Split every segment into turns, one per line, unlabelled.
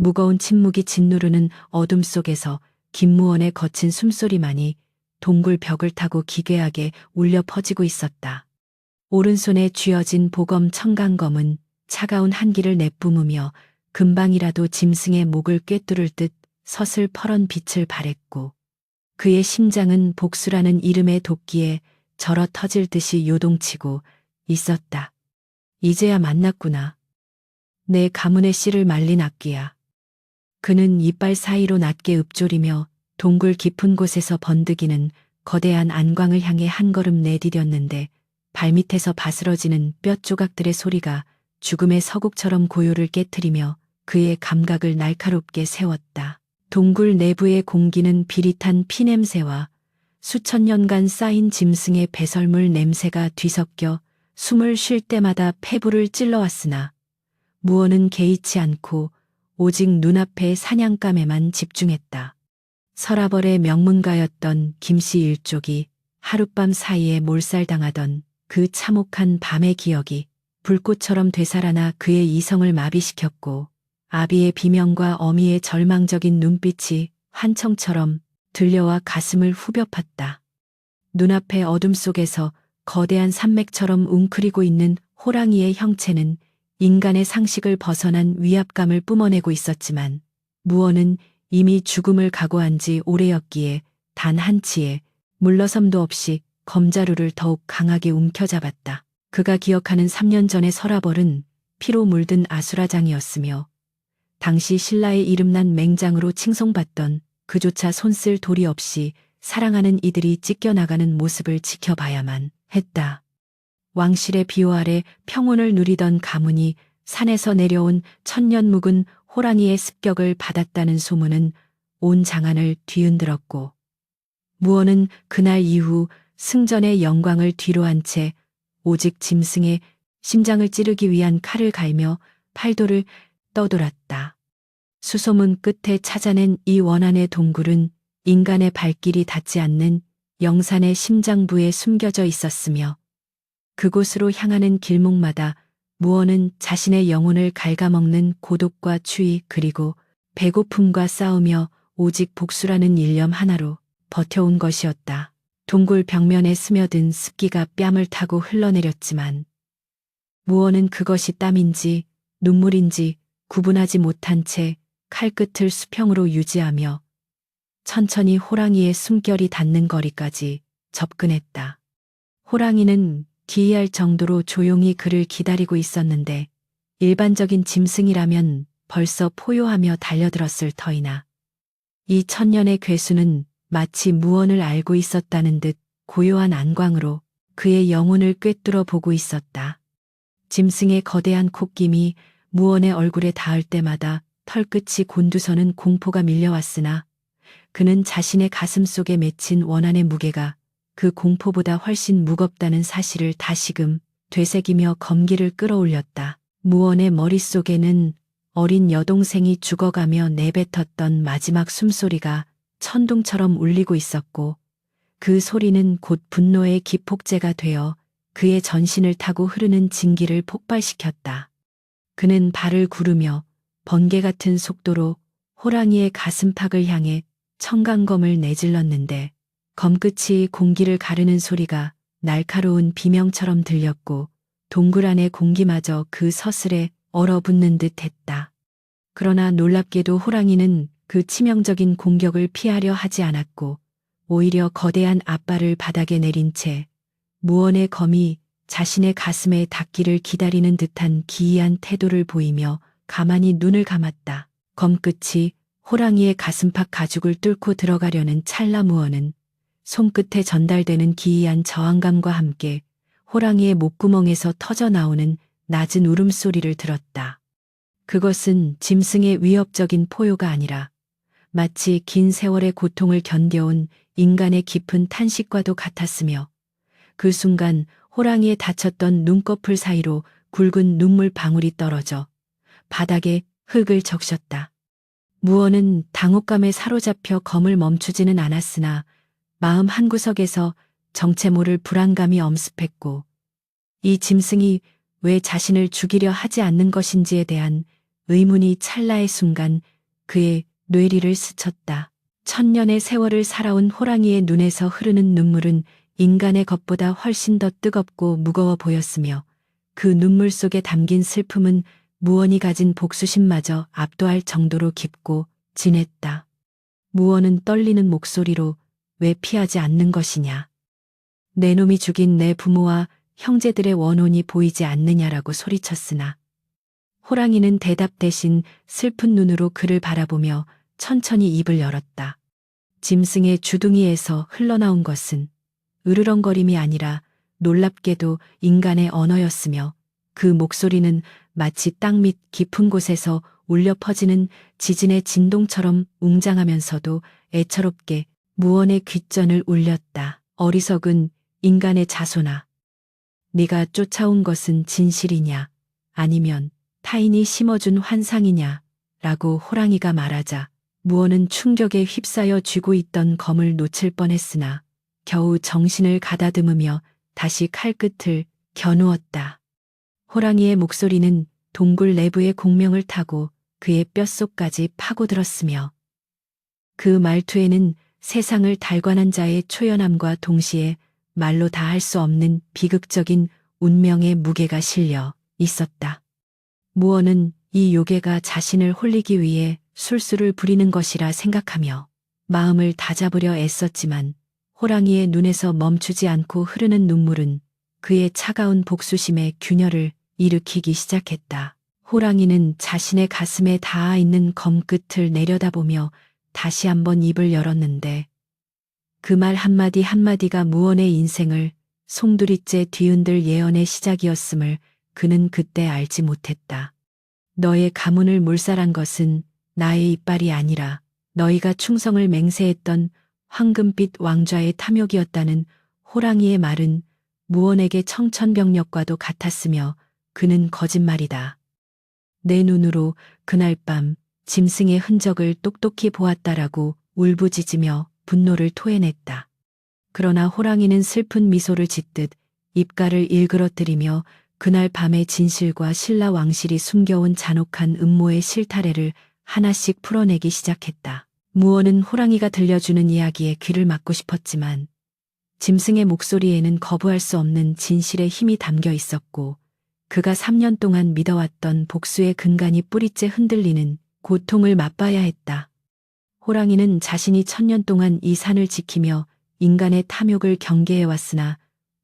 무거운 침묵이 짓누르는 어둠 속에서 김무원의 거친 숨소리만이 동굴 벽을 타고 기괴하게 울려 퍼지고 있었다. 오른손에 쥐어진 보검 청강검은 차가운 한기를 내뿜으며 금방이라도 짐승의 목을 꿰뚫을 듯 서슬퍼런 빛을 발했고, 그의 심장은 복수라는 이름의 도끼에 절어 터질 듯이 요동치고 있었다. 이제야 만났구나. 내 가문의 씨를 말린 악귀야. 그는 이빨 사이로 낮게 읊조리며 동굴 깊은 곳에서 번득이는 거대한 안광을 향해 한 걸음 내디뎠는데, 발밑에서 바스러지는 뼈 조각들의 소리가 죽음의 서곡처럼 고요를 깨트리며 그의 감각을 날카롭게 세웠다. 동굴 내부의 공기는 비릿한 피냄새와 수천 년간 쌓인 짐승의 배설물 냄새가 뒤섞여 숨을 쉴 때마다 폐부를 찔러왔으나 무언은 개의치 않고 오직 눈앞의 사냥감에만 집중했다. 서라벌의 명문가였던 김씨 일족이 하룻밤 사이에 몰살당하던 그 참혹한 밤의 기억이 불꽃처럼 되살아나 그의 이성을 마비시켰고, 아비의 비명과 어미의 절망적인 눈빛이 환청처럼 들려와 가슴을 후벼 팠다. 눈앞의 어둠 속에서 거대한 산맥처럼 웅크리고 있는 호랑이의 형체는 인간의 상식을 벗어난 위압감을 뿜어내고 있었지만, 무언은 이미 죽음을 각오한 지 오래였기에 단 한치의 물러섬도 없이 검자루를 더욱 강하게 움켜잡았다. 그가 기억하는 3년 전의 서라벌은 피로 물든 아수라장이었으며, 당시 신라의 이름난 맹장으로 칭송받던 그조차 손쓸 도리 없이 사랑하는 이들이 찢겨나가는 모습을 지켜봐야만 했다. 왕실의 비호 아래 평온을 누리던 가문이 산에서 내려온 천년 묵은 호랑이의 습격을 받았다는 소문은 온 장안을 뒤흔들었고, 무언은 그날 이후 승전의 영광을 뒤로한 채 오직 짐승의 심장을 찌르기 위한 칼을 갈며 팔도를 떠돌았다. 수소문 끝에 찾아낸 이 원한의 동굴은 인간의 발길이 닿지 않는 영산의 심장부에 숨겨져 있었으며, 그곳으로 향하는 길목마다 무언은 자신의 영혼을 갉아먹는 고독과 추위 그리고 배고픔과 싸우며 오직 복수라는 일념 하나로 버텨온 것이었다. 동굴 벽면에 스며든 습기가 뺨을 타고 흘러내렸지만, 무언은 그것이 땀인지 눈물인지 구분하지 못한 채 칼끝을 수평으로 유지하며 천천히 호랑이의 숨결이 닿는 거리까지 접근했다. 호랑이는 기이할 정도로 조용히 그를 기다리고 있었는데, 일반적인 짐승이라면 벌써 포효하며 달려들었을 터이나 이 천년의 괴수는 마치 무언을 알고 있었다는 듯 고요한 안광으로 그의 영혼을 꿰뚫어 보고 있었다. 짐승의 거대한 콧김이 무언의 얼굴에 닿을 때마다 털끝이 곤두서는 공포가 밀려왔으나, 그는 자신의 가슴 속에 맺힌 원한의 무게가 그 공포보다 훨씬 무겁다는 사실을 다시금 되새기며 검기를 끌어올렸다. 무언의 머릿속에는 어린 여동생이 죽어가며 내뱉었던 마지막 숨소리가 천둥처럼 울리고 있었고, 그 소리는 곧 분노의 기폭제가 되어 그의 전신을 타고 흐르는 진기를 폭발시켰다. 그는 발을 구르며 번개 같은 속도로 호랑이의 가슴팍을 향해 청강검을 내질렀는데, 검끝이 공기를 가르는 소리가 날카로운 비명처럼 들렸고, 동굴 안의 공기마저 그 서슬에 얼어붙는 듯 했다. 그러나 놀랍게도 호랑이는 그 치명적인 공격을 피하려 하지 않았고, 오히려 거대한 앞발을 바닥에 내린 채 무언의 검이 자신의 가슴에 닿기를 기다리는 듯한 기이한 태도를 보이며 가만히 눈을 감았다. 검끝이 호랑이의 가슴팍 가죽을 뚫고 들어가려는 찰나, 무언은 손끝에 전달되는 기이한 저항감과 함께 호랑이의 목구멍에서 터져나오는 낮은 울음소리를 들었다. 그것은 짐승의 위협적인 포효가 아니라 마치 긴 세월의 고통을 견뎌온 인간의 깊은 탄식과도 같았으며, 그 순간 호랑이의 다쳤던 눈꺼풀 사이로 굵은 눈물 방울이 떨어져 바닥에 흙을 적셨다. 무언은 당혹감에 사로잡혀 검을 멈추지는 않았으나 마음 한구석에서 정체 모를 불안감이 엄습했고, 이 짐승이 왜 자신을 죽이려 하지 않는 것인지에 대한 의문이 찰나의 순간 그의 뇌리를 스쳤다. 천년의 세월을 살아온 호랑이의 눈에서 흐르는 눈물은 인간의 것보다 훨씬 더 뜨겁고 무거워 보였으며 그 눈물 속에 담긴 슬픔은 무언이 가진 복수심마저 압도할 정도로 깊고 진했다. 무언은 떨리는 목소리로 왜 피하지 않는 것이냐. 내 놈이 죽인 내 부모와 형제들의 원혼이 보이지 않느냐라고 소리쳤으나 호랑이는 대답 대신 슬픈 눈으로 그를 바라보며 천천히 입을 열었다. 짐승의 주둥이에서 흘러나온 것은 으르렁거림이 아니라 놀랍게도 인간의 언어였으며 그 목소리는 마치 땅 밑 깊은 곳에서 울려 퍼지는 지진의 진동처럼 웅장하면서도 애처롭게 무언의 귓전을 울렸다. 어리석은 인간의 자손아. 네가 쫓아온 것은 진실이냐 아니면 타인이 심어준 환상이냐 라고 호랑이가 말하자 무언은 충격에 휩싸여 쥐고 있던 검을 놓칠 뻔했으나 겨우 정신을 가다듬으며 다시 칼끝을 겨누었다. 호랑이의 목소리는 동굴 내부의 공명을 타고 그의 뼛속까지 파고들었으며 그 말투에는 세상을 달관한 자의 초연함과 동시에 말로 다 할 수 없는 비극적인 운명의 무게가 실려 있었다. 무언은 이 요괴가 자신을 홀리기 위해 술수를 부리는 것이라 생각하며 마음을 다잡으려 애썼지만 호랑이의 눈에서 멈추지 않고 흐르는 눈물은 그의 차가운 복수심에 균열을 일으키기 시작했다. 호랑이는 자신의 가슴에 닿아 있는 검끝을 내려다보며 다시 한번 입을 열었는데 그 말 한마디 한마디가 무언의 인생을 송두리째 뒤흔들 예언의 시작이었음을 그는 그때 알지 못했다. 너의 가문을 몰살한 것은 나의 이빨이 아니라 너희가 충성을 맹세했던 황금빛 왕좌의 탐욕이었다는 호랑이의 말은 무언에게 청천벽력과도 같았으며 그는 거짓말이다. 내 눈으로 그날 밤 짐승의 흔적을 똑똑히 보았다라고 울부짖으며 분노를 토해냈다. 그러나 호랑이는 슬픈 미소를 짓듯 입가를 일그러뜨리며 그날 밤의 진실과 신라 왕실이 숨겨온 잔혹한 음모의 실타래를 하나씩 풀어내기 시작했다. 무언은 호랑이가 들려주는 이야기에 귀를 막고 싶었지만 짐승의 목소리에는 거부할 수 없는 진실의 힘이 담겨 있었고 그가 3년 동안 믿어왔던 복수의 근간이 뿌리째 흔들리는 고통을 맛봐야 했다. 호랑이는 자신이 1000년 동안 이 산을 지키며 인간의 탐욕을 경계해왔으나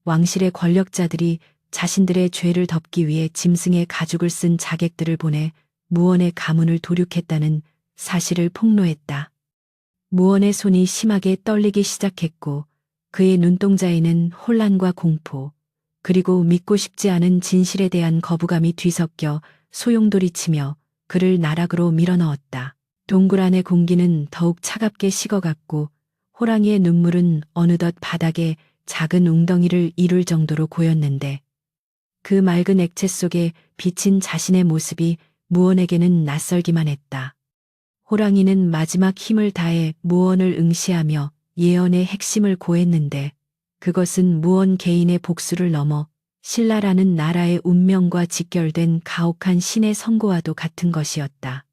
왕실의 권력자들이 자신들의 죄를 덮기 위해 짐승의 가죽을 쓴 자객들을 보내 무언의 가문을 도륙했다는 사실을 폭로했다. 무언의 손이 심하게 떨리기 시작했고 그의 눈동자에는 혼란과 공포 그리고 믿고 싶지 않은 진실에 대한 거부감이 뒤섞여 소용돌이치며 그를 나락으로 밀어넣었다. 동굴 안의 공기는 더욱 차갑게 식어갔고 호랑이의 눈물은 어느덧 바닥에 작은 웅덩이를 이룰 정도로 고였는데 그 맑은 액체 속에 비친 자신의 모습이 무언에게는 낯설기만 했다. 호랑이는 마지막 힘을 다해 무언을 응시하며 예언의 핵심을 고했는데 그것은 무언 개인의 복수를 넘어 신라라는 나라의 운명과 직결된 가혹한 신의 선고와도 같은 것이었다.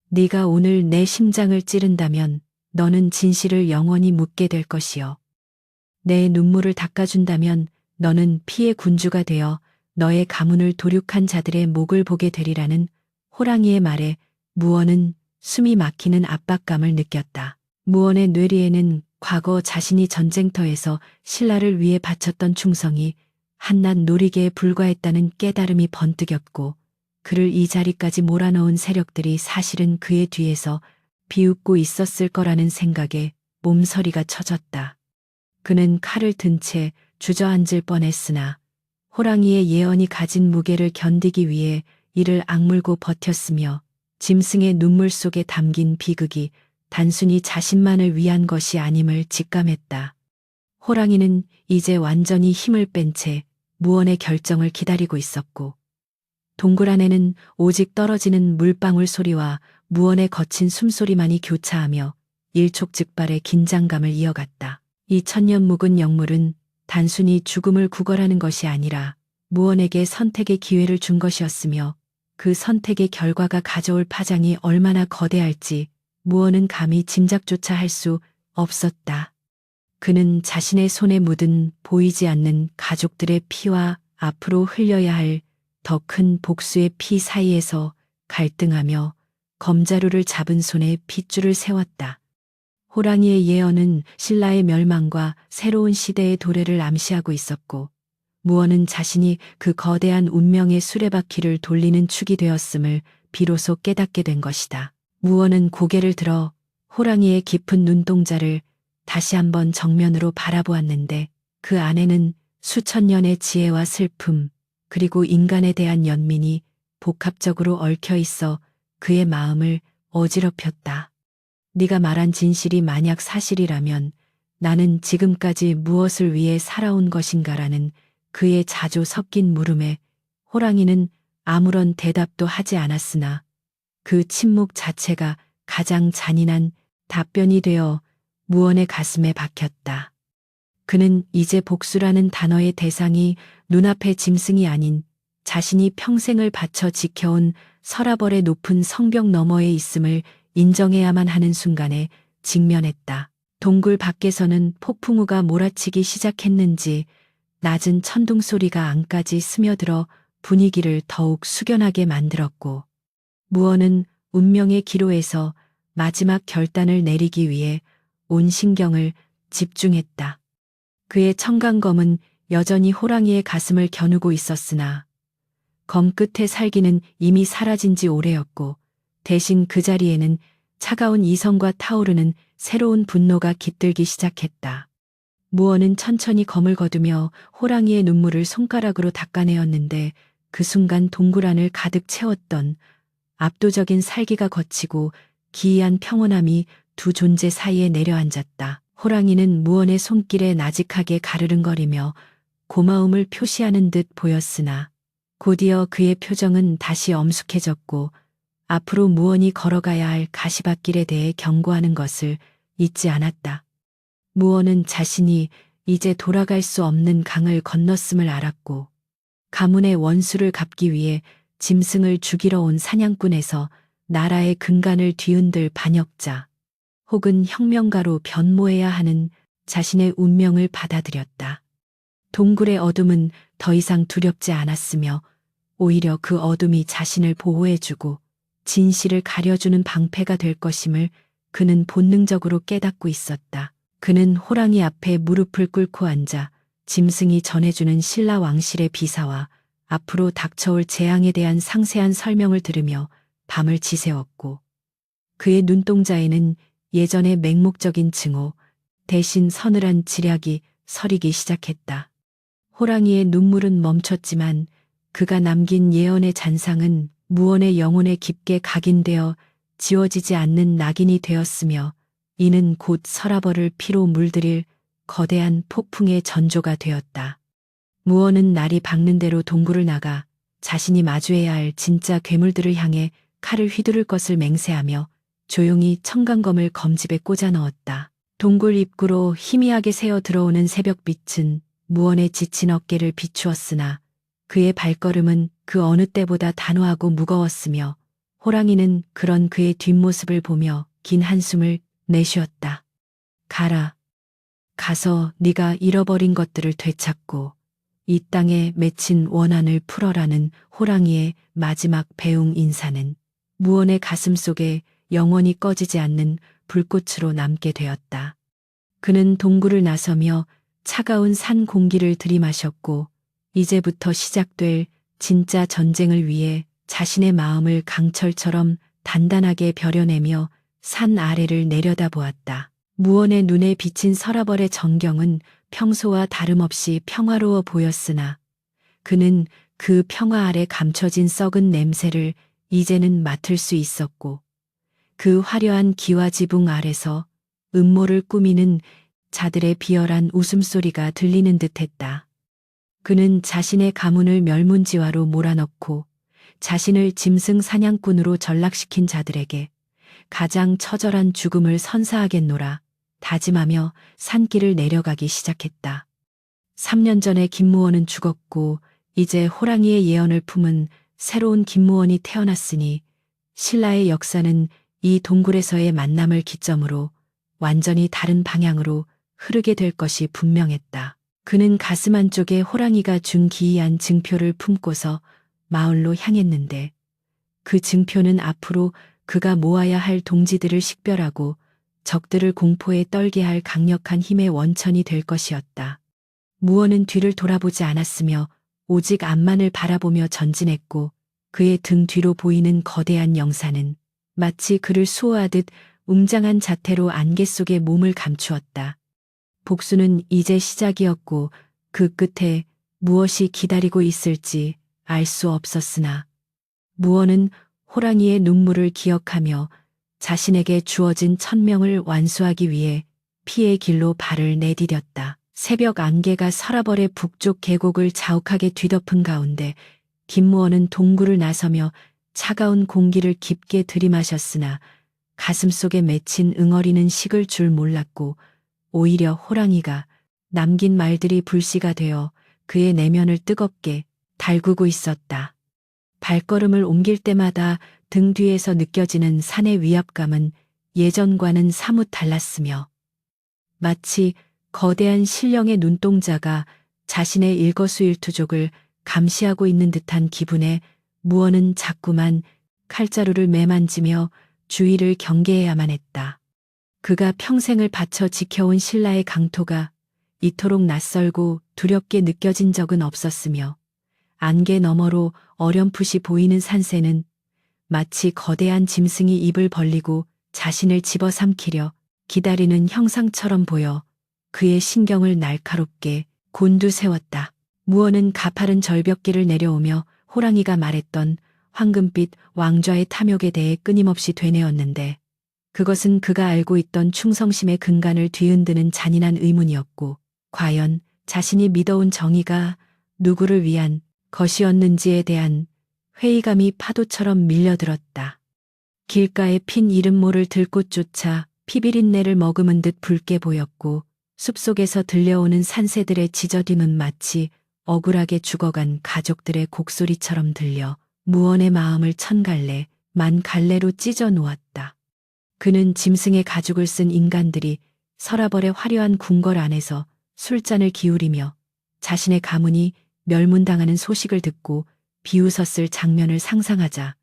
네가 오늘 내 심장을 찌른다면 너는 진실을 영원히 묻게 될 것이요. 내 눈물을 닦아준다면 너는 피의 군주가 되어 너의 가문을 도륙한 자들의 목을 보게 되리라는 호랑이의 말에 무언은 숨이 막히는 압박감을 느꼈다. 무언의 뇌리에는 과거 자신이 전쟁터에서 신라를 위해 바쳤던 충성이 한낱 놀이개에 불과했다는 깨달음이 번뜩였고 그를 이 자리까지 몰아넣은 세력들이 사실은 그의 뒤에서 비웃고 있었을 거라는 생각에 몸서리가 쳐졌다. 그는 칼을 든 채 주저앉을 뻔했으나 호랑이의 예언이 가진 무게를 견디기 위해 이를 악물고 버텼으며 짐승의 눈물 속에 담긴 비극이 단순히 자신만을 위한 것이 아님을 직감했다. 호랑이는 이제 완전히 힘을 뺀 채 무언의 결정을 기다리고 있었고 동굴 안에는 오직 떨어지는 물방울 소리와 무언의 거친 숨소리만이 교차하며 일촉즉발의 긴장감을 이어갔다. 이 천년 묵은 영물은 단순히 죽음을 구걸하는 것이 아니라 무언에게 선택의 기회를 준 것이었으며 그 선택의 결과가 가져올 파장이 얼마나 거대할지 무언은 감히 짐작조차 할 수 없었다. 그는 자신의 손에 묻은 보이지 않는 가족들의 피와 앞으로 흘려야 할 더 큰 복수의 피 사이에서 갈등하며 검자루를 잡은 손에 핏줄을 세웠다. 호랑이의 예언은 신라의 멸망과 새로운 시대의 도래를 암시하고 있었고, 무언은 자신이 그 거대한 운명의 수레바퀴를 돌리는 축이 되었음을 비로소 깨닫게 된 것이다. 무언은 고개를 들어 호랑이의 깊은 눈동자를 다시 한번 정면으로 바라보았는데 그 안에는 수천 년의 지혜와 슬픔, 그리고 인간에 대한 연민이 복합적으로 얽혀 있어 그의 마음을 어지럽혔다. 네가 말한 진실이 만약 사실이라면 나는 지금까지 무엇을 위해 살아온 것인가라는 그의 자조 섞인 물음에 호랑이는 아무런 대답도 하지 않았으나 그 침묵 자체가 가장 잔인한 답변이 되어 무언의 가슴에 박혔다. 그는 이제 복수라는 단어의 대상이 눈앞의 짐승이 아닌 자신이 평생을 바쳐 지켜온 서라벌의 높은 성벽 너머에 있음을 인정해야만 하는 순간에 직면했다. 동굴 밖에서는 폭풍우가 몰아치기 시작했는지 낮은 천둥 소리가 안까지 스며들어 분위기를 더욱 숙연하게 만들었고, 무언은 운명의 기로에서 마지막 결단을 내리기 위해 온 신경을 집중했다. 그의 청강검은 여전히 호랑이의 가슴을 겨누고 있었으나 검 끝의 살기는 이미 사라진 지 오래였고, 대신 그 자리에는 차가운 이성과 타오르는 새로운 분노가 깃들기 시작했다. 무언은 천천히 검을 거두며 호랑이의 눈물을 손가락으로 닦아내었는데 그 순간 동굴 안을 가득 채웠던 압도적인 살기가 걷히고 기이한 평온함이 두 존재 사이에 내려앉았다. 호랑이는 무언의 손길에 나직하게 가르릉거리며 고마움을 표시하는 듯 보였으나 곧이어 그의 표정은 다시 엄숙해졌고 앞으로 무언이 걸어가야 할 가시밭길에 대해 경고하는 것을 잊지 않았다. 무언은 자신이 이제 돌아갈 수 없는 강을 건넜음을 알았고 가문의 원수를 갚기 위해 짐승을 죽이러 온 사냥꾼에서 나라의 근간을 뒤흔들 반역자 혹은 혁명가로 변모해야 하는 자신의 운명을 받아들였다. 동굴의 어둠은 더 이상 두렵지 않았으며 오히려 그 어둠이 자신을 보호해주고 진실을 가려주는 방패가 될 것임을 그는 본능적으로 깨닫고 있었다. 그는 호랑이 앞에 무릎을 꿇고 앉아 짐승이 전해주는 신라 왕실의 비사와 앞으로 닥쳐올 재앙에 대한 상세한 설명을 들으며 밤을 지새웠고 그의 눈동자에는 예전의 맹목적인 증오 대신 서늘한 지략이 서리기 시작했다. 호랑이의 눈물은 멈췄지만 그가 남긴 예언의 잔상은 무언의 영혼에 깊게 각인되어 지워지지 않는 낙인이 되었으며 이는 곧 서라벌을 피로 물들일 거대한 폭풍의 전조가 되었다. 무언은 날이 밝는 대로 동굴을 나가 자신이 마주해야 할 진짜 괴물들을 향해 칼을 휘두를 것을 맹세하며 조용히 청강검을 검집에 꽂아 넣었다. 동굴 입구로 희미하게 새어 들어오는 새벽빛은 무언의 지친 어깨를 비추었으나 그의 발걸음은 그 어느 때보다 단호하고 무거웠으며 호랑이는 그런 그의 뒷모습을 보며 긴 한숨을 내쉬었다. 가라. 가서 네가 잃어버린 것들을 되찾고 이 땅에 맺힌 원한을 풀어라는 호랑이의 마지막 배웅 인사는 무언의 가슴 속에 영원히 꺼지지 않는 불꽃으로 남게 되었다. 그는 동굴을 나서며 차가운 산 공기를 들이마셨고 이제부터 시작될 진짜 전쟁을 위해 자신의 마음을 강철처럼 단단하게 벼려내며 산 아래를 내려다보았다. 무언의 눈에 비친 서라벌의 전경은 평소와 다름없이 평화로워 보였으나 그는 그 평화 아래 감춰진 썩은 냄새를 이제는 맡을 수 있었고 그 화려한 기와 지붕 아래서 음모를 꾸미는 자들의 비열한 웃음소리가 들리는 듯했다. 그는 자신의 가문을 멸문지화로 몰아넣고 자신을 짐승 사냥꾼으로 전락시킨 자들에게 가장 처절한 죽음을 선사하겠노라 다짐하며 산길을 내려가기 시작했다. 3년 전에 김무원은 죽었고 이제 호랑이의 예언을 품은 새로운 김무원이 태어났으니 신라의 역사는 이 동굴에서의 만남을 기점으로 완전히 다른 방향으로 흐르게 될 것이 분명했다. 그는 가슴 한쪽에 호랑이가 준 기이한 증표를 품고서 마을로 향했는데 그 증표는 앞으로 그가 모아야 할 동지들을 식별하고 적들을 공포에 떨게 할 강력한 힘의 원천이 될 것이었다. 무원은 뒤를 돌아보지 않았으며 오직 앞만을 바라보며 전진했고 그의 등 뒤로 보이는 거대한 영사는 마치 그를 수호하듯 웅장한 자태로 안개 속에 몸을 감추었다. 복수는 이제 시작이었고 그 끝에 무엇이 기다리고 있을지 알 수 없었으나 무원은 호랑이의 눈물을 기억하며 자신에게 주어진 천명을 완수하기 위해 피의 길로 발을 내디뎠다. 새벽 안개가 서라벌의 북쪽 계곡을 자욱하게 뒤덮은 가운데 김무원은 동굴을 나서며 차가운 공기를 깊게 들이마셨으나 가슴속에 맺힌 응어리는 식을 줄 몰랐고 오히려 호랑이가 남긴 말들이 불씨가 되어 그의 내면을 뜨겁게 달구고 있었다. 발걸음을 옮길 때마다 등 뒤에서 느껴지는 산의 위압감은 예전과는 사뭇 달랐으며 마치 거대한 신령의 눈동자가 자신의 일거수일투족을 감시하고 있는 듯한 기분에 무원은 자꾸만 칼자루를 매만지며 주위를 경계해야만 했다. 그가 평생을 바쳐 지켜온 신라의 강토가 이토록 낯설고 두렵게 느껴진 적은 없었으며 안개 너머로 어렴풋이 보이는 산새는 마치 거대한 짐승이 입을 벌리고 자신을 집어삼키려 기다리는 형상처럼 보여 그의 신경을 날카롭게 곤두세웠다. 무원은 가파른 절벽길을 내려오며 호랑이가 말했던 황금빛 왕좌의 탐욕에 대해 끊임없이 되뇌었는데 그것은 그가 알고 있던 충성심의 근간을 뒤흔드는 잔인한 의문이었고 과연 자신이 믿어온 정의가 누구를 위한 것이었는지에 대한 회의감이 파도처럼 밀려들었다. 길가에 핀 이름 모를 들꽃조차 피비린내를 머금은 듯 붉게 보였고 숲속에서 들려오는 산새들의 짖어짐은 마치 억울하게 죽어간 가족들의 곡소리처럼 들려 무원의 마음을 천 갈래 만 갈래로 찢어 놓았다. 그는 짐승의 가죽을 쓴 인간들이 서라벌의 화려한 궁궐 안에서 술잔을 기울이며 자신의 가문이 멸문당하는 소식을 듣고 비웃었을 장면을 상상하자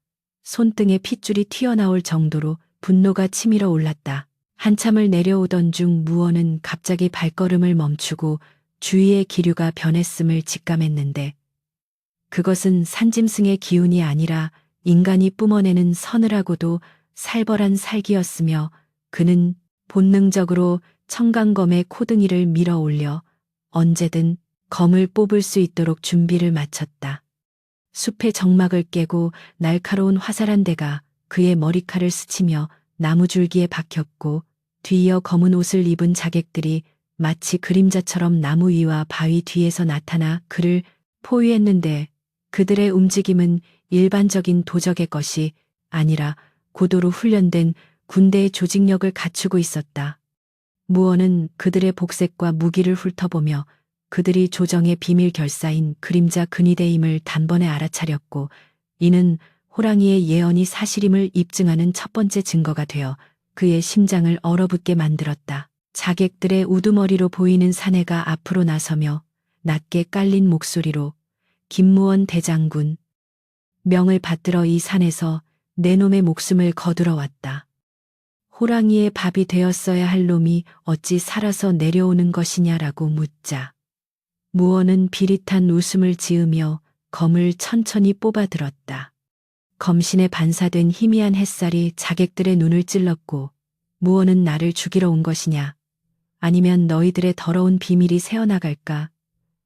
손등에 핏줄이 튀어나올 정도로 분노가 치밀어 올랐다. 한참을 내려오던 중 무원은 갑자기 발걸음을 멈추고 주위의 기류가 변했음을 직감했는데 그것은 산짐승의 기운이 아니라 인간이 뿜어내는 서늘하고도 살벌한 살기였으며 그는 본능적으로 청강검의 코등이를 밀어 올려 언제든 검을 뽑을 수 있도록 준비를 마쳤다. 숲의 정막을 깨고 날카로운 화살한 대가 그의 머리칼을 스치며 나무줄기에 박혔고 뒤이어 검은 옷을 입은 자객들이 마치 그림자처럼 나무 위와 바위 뒤에서 나타나 그를 포위했는데 그들의 움직임은 일반적인 도적의 것이 아니라 고도로 훈련된 군대의 조직력을 갖추고 있었다. 무원은 그들의 복색과 무기를 훑어보며 그들이 조정의 비밀 결사인 그림자 근위대임을 단번에 알아차렸고 이는 호랑이의 예언이 사실임을 입증하는 첫 번째 증거가 되어 그의 심장을 얼어붙게 만들었다. 자객들의 우두머리로 보이는 사내가 앞으로 나서며 낮게 깔린 목소리로 김무원 대장군, 명을 받들어 이 산에서 내 놈의 목숨을 거두러 왔다. 호랑이의 밥이 되었어야 할 놈이 어찌 살아서 내려오는 것이냐라고 묻자 무원은 비릿한 웃음을 지으며 검을 천천히 뽑아들었다. 검신에 반사된 희미한 햇살이 자객들의 눈을 찔렀고 무원은 나를 죽이러 온 것이냐 아니면 너희들의 더러운 비밀이 새어나갈까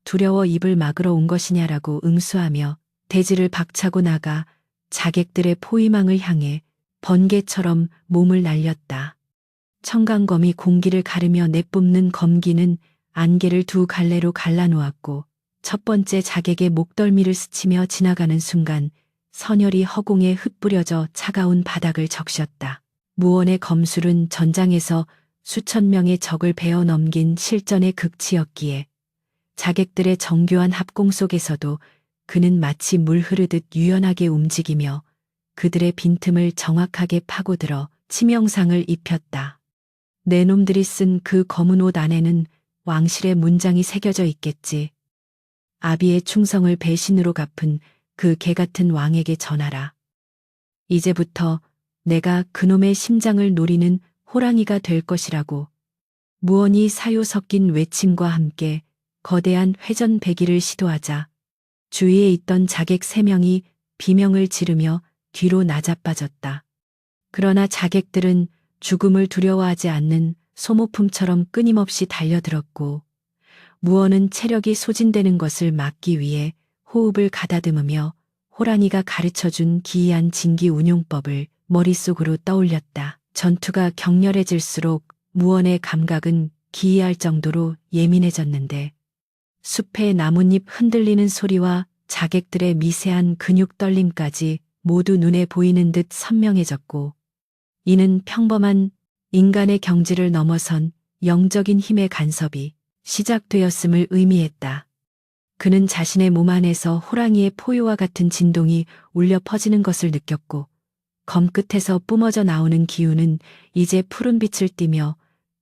두려워 입을 막으러 온 것이냐라고 응수하며 대지를 박차고 나가 자객들의 포위망을 향해 번개처럼 몸을 날렸다. 청강검이 공기를 가르며 내뿜는 검기는 안개를 두 갈래로 갈라놓았고 첫 번째 자객의 목덜미를 스치며 지나가는 순간 선혈이 허공에 흩뿌려져 차가운 바닥을 적셨다. 무원의 검술은 전장에서 수천 명의 적을 베어 넘긴 실전의 극치였기에 자객들의 정교한 합공 속에서도 그는 마치 물 흐르듯 유연하게 움직이며 그들의 빈틈을 정확하게 파고들어 치명상을 입혔다. 내 놈들이 쓴 그 검은 옷 안에는 왕실의 문장이 새겨져 있겠지. 아비의 충성을 배신으로 갚은 그 개같은 왕에게 전하라. 이제부터 내가 그놈의 심장을 노리는 호랑이가 될 것이라고. 무언이 사요 섞인 외침과 함께 거대한 회전배기를 시도하자 주위에 있던 자객 3명이 비명을 지르며 뒤로 나자빠졌다. 그러나 자객들은 죽음을 두려워하지 않는 소모품처럼 끊임없이 달려들었고 무언은 체력이 소진되는 것을 막기 위해 호흡을 가다듬으며 호랑이가 가르쳐준 기이한 진기 운용법을 머릿속으로 떠올렸다. 전투가 격렬해질수록 무언의 감각은 기이할 정도로 예민해졌는데 숲의 나뭇잎 흔들리는 소리와 자객들의 미세한 근육 떨림까지 모두 눈에 보이는 듯 선명해졌고 이는 평범한 인간의 경지를 넘어선 영적인 힘의 간섭이 시작되었음을 의미했다. 그는 자신의 몸 안에서 호랑이의 포효와 같은 진동이 울려 퍼지는 것을 느꼈고 검 끝에서 뿜어져 나오는 기운은 이제 푸른 빛을 띠며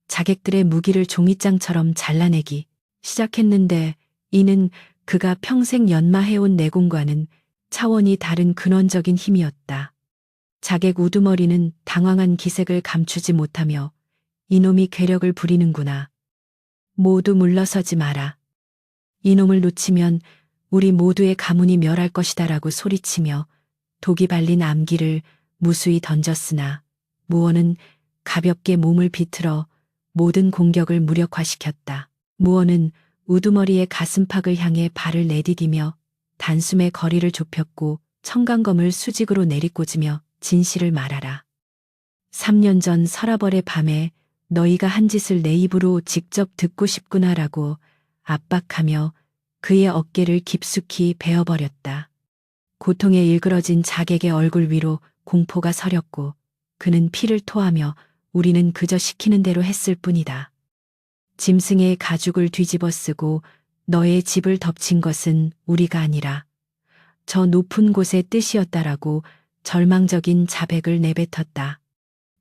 자객들의 무기를 종이장처럼 잘라내기 시작했는데 이는 그가 평생 연마해온 내공과는 차원이 다른 근원적인 힘이었다. 자객 우두머리는 당황한 기색을 감추지 못하며 이놈이 괴력을 부리는구나. 모두 물러서지 마라. 이놈을 놓치면 우리 모두의 가문이 멸할 것이다라고 소리치며 독이 발린 암기를 무수히 던졌으나 무언은 가볍게 몸을 비틀어 모든 공격을 무력화시켰다. 무언은 우두머리의 가슴팍을 향해 발을 내디디며 단숨에 거리를 좁혔고 청강검을 수직으로 내리꽂으며 진실을 말하라. 3년 전 서라벌의 밤에 너희가 한 짓을 내 입으로 직접 듣고 싶구나라고 압박하며 그의 어깨를 깊숙이 베어버렸다. 고통에 일그러진 자객의 얼굴 위로 공포가 서렸고 그는 피를 토하며 우리는 그저 시키는 대로 했을 뿐이다. 짐승의 가죽을 뒤집어 쓰고 너의 집을 덮친 것은 우리가 아니라 저 높은 곳의 뜻이었다라고 절망적인 자백을 내뱉었다.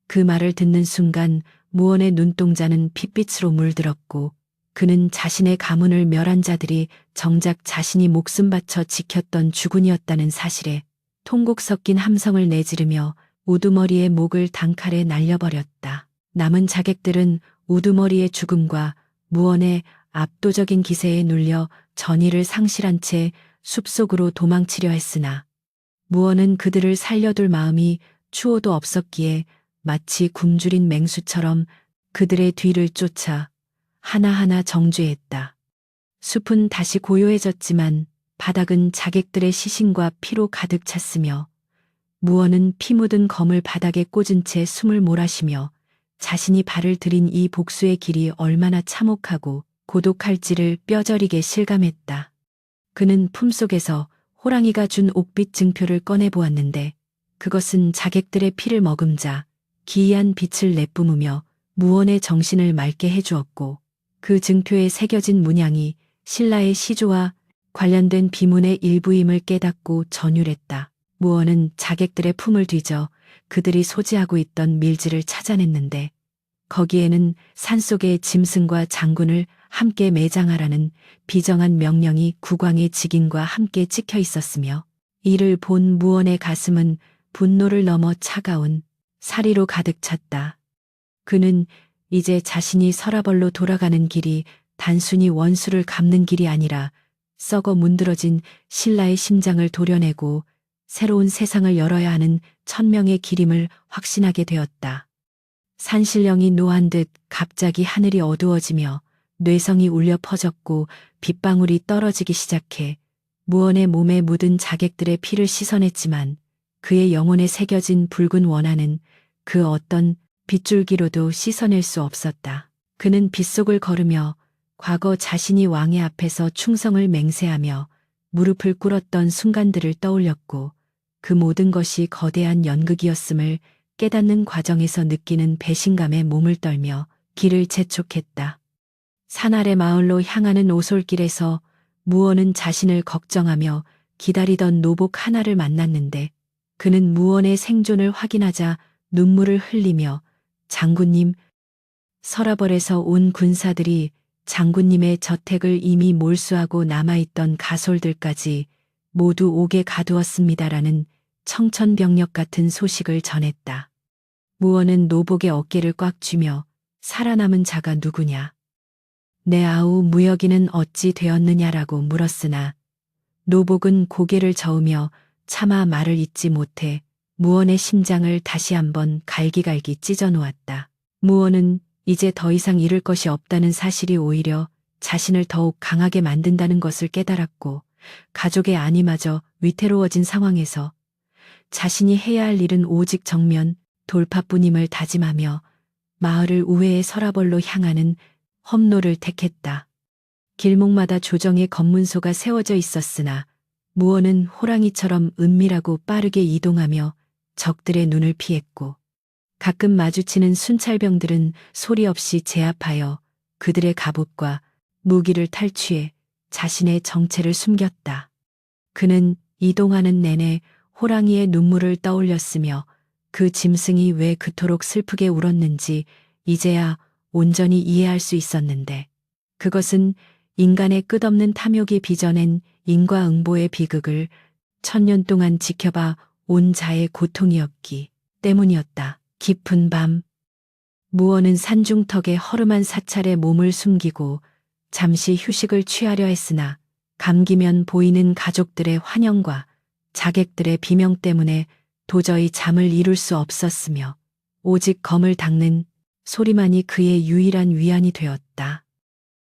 그 말을 듣는 순간 무언의 눈동자는 핏빛으로 물들었고 그는 자신의 가문을 멸한 자들이 정작 자신이 목숨 바쳐 지켰던 주군이었다는 사실에 통곡 섞인 함성을 내지르며 우두머리의 목을 단칼에 날려버렸다. 남은 자객들은 우두머리의 죽음과 무언의 압도적인 기세에 눌려 전의를 상실한 채 숲속으로 도망치려 했으나 무언은 그들을 살려둘 마음이 추호도 없었기에 마치 굶주린 맹수처럼 그들의 뒤를 쫓아 하나하나 정죄했다. 숲은 다시 고요해졌지만 바닥은 자객들의 시신과 피로 가득 찼으며 무언은 피 묻은 검을 바닥에 꽂은 채 숨을 몰아쉬며 자신이 발을 들인 이 복수의 길이 얼마나 참혹하고 고독할지를 뼈저리게 실감했다. 그는 품속에서 호랑이가 준 옥빛 증표를 꺼내보았는데 그것은 자객들의 피를 머금자 기이한 빛을 내뿜으며 무언의 정신을 맑게 해주었고 그 증표에 새겨진 문양이 신라의 시조와 관련된 비문의 일부임을 깨닫고 전율했다. 무언은 자객들의 품을 뒤져 그들이 소지하고 있던 밀지를 찾아냈는데 거기에는 산속의 짐승과 장군을 함께 매장하라는 비정한 명령이 국왕의 직인과 함께 찍혀 있었으며 이를 본 무언의 가슴은 분노를 넘어 차가운 사리로 가득 찼다. 그는 이제 자신이 서라벌로 돌아가는 길이 단순히 원수를 갚는 길이 아니라 썩어 문드러진 신라의 심장을 도려내고 새로운 세상을 열어야 하는 천명의 길임을 확신하게 되었다. 산신령이 노한 듯 갑자기 하늘이 어두워지며 뇌성이 울려 퍼졌고 빗방울이 떨어지기 시작해 무언의 몸에 묻은 자객들의 피를 씻어냈지만 그의 영혼에 새겨진 붉은 원한은 그 어떤 빗줄기로도 씻어낼 수 없었다. 그는 빗속을 걸으며 과거 자신이 왕의 앞에서 충성을 맹세하며 무릎을 꿇었던 순간들을 떠올렸고 그 모든 것이 거대한 연극이었음을 깨닫는 과정에서 느끼는 배신감에 몸을 떨며 길을 재촉했다. 산 아래 마을로 향하는 오솔길에서 무언은 자신을 걱정하며 기다리던 노복 하나를 만났는데 그는 무원의 생존을 확인하자 눈물을 흘리며 장군님, 서라벌에서 온 군사들이 장군님의 저택을 이미 몰수하고 남아있던 가솔들까지 모두 옥에 가두었습니다라는 청천벽력 같은 소식을 전했다. 무원은 노복의 어깨를 꽉 쥐며 살아남은 자가 누구냐? 내 아우 무역이는 어찌 되었느냐라고 물었으나 노복은 고개를 저으며 차마 말을 잇지 못해 무원의 심장을 다시 한번 갈기갈기 찢어 놓았다. 무원은 이제 더 이상 잃을 것이 없다는 사실이 오히려 자신을 더욱 강하게 만든다는 것을 깨달았고 가족의 안위마저 위태로워진 상황에서 자신이 해야 할 일은 오직 정면 돌파뿐임을 다짐하며 마을을 우회해 서라벌로 향하는 험로를 택했다. 길목마다 조정의 검문소가 세워져 있었으나 무원은 호랑이처럼 은밀하고 빠르게 이동하며 적들의 눈을 피했고 가끔 마주치는 순찰병들은 소리 없이 제압하여 그들의 갑옷과 무기를 탈취해 자신의 정체를 숨겼다. 그는 이동하는 내내 호랑이의 눈물을 떠올렸으며 그 짐승이 왜 그토록 슬프게 울었는지 이제야 온전히 이해할 수 있었는데 그것은 인간의 끝없는 탐욕이 빚어낸 인과응보의 비극을 천년 동안 지켜봐 온 자의 고통이었기 때문이었다. 깊은 밤, 무원은 산중턱의 허름한 사찰에 몸을 숨기고 잠시 휴식을 취하려 했으나 감기면 보이는 가족들의 환영과 자객들의 비명 때문에 도저히 잠을 이룰 수 없었으며 오직 검을 닦는 소리만이 그의 유일한 위안이 되었다.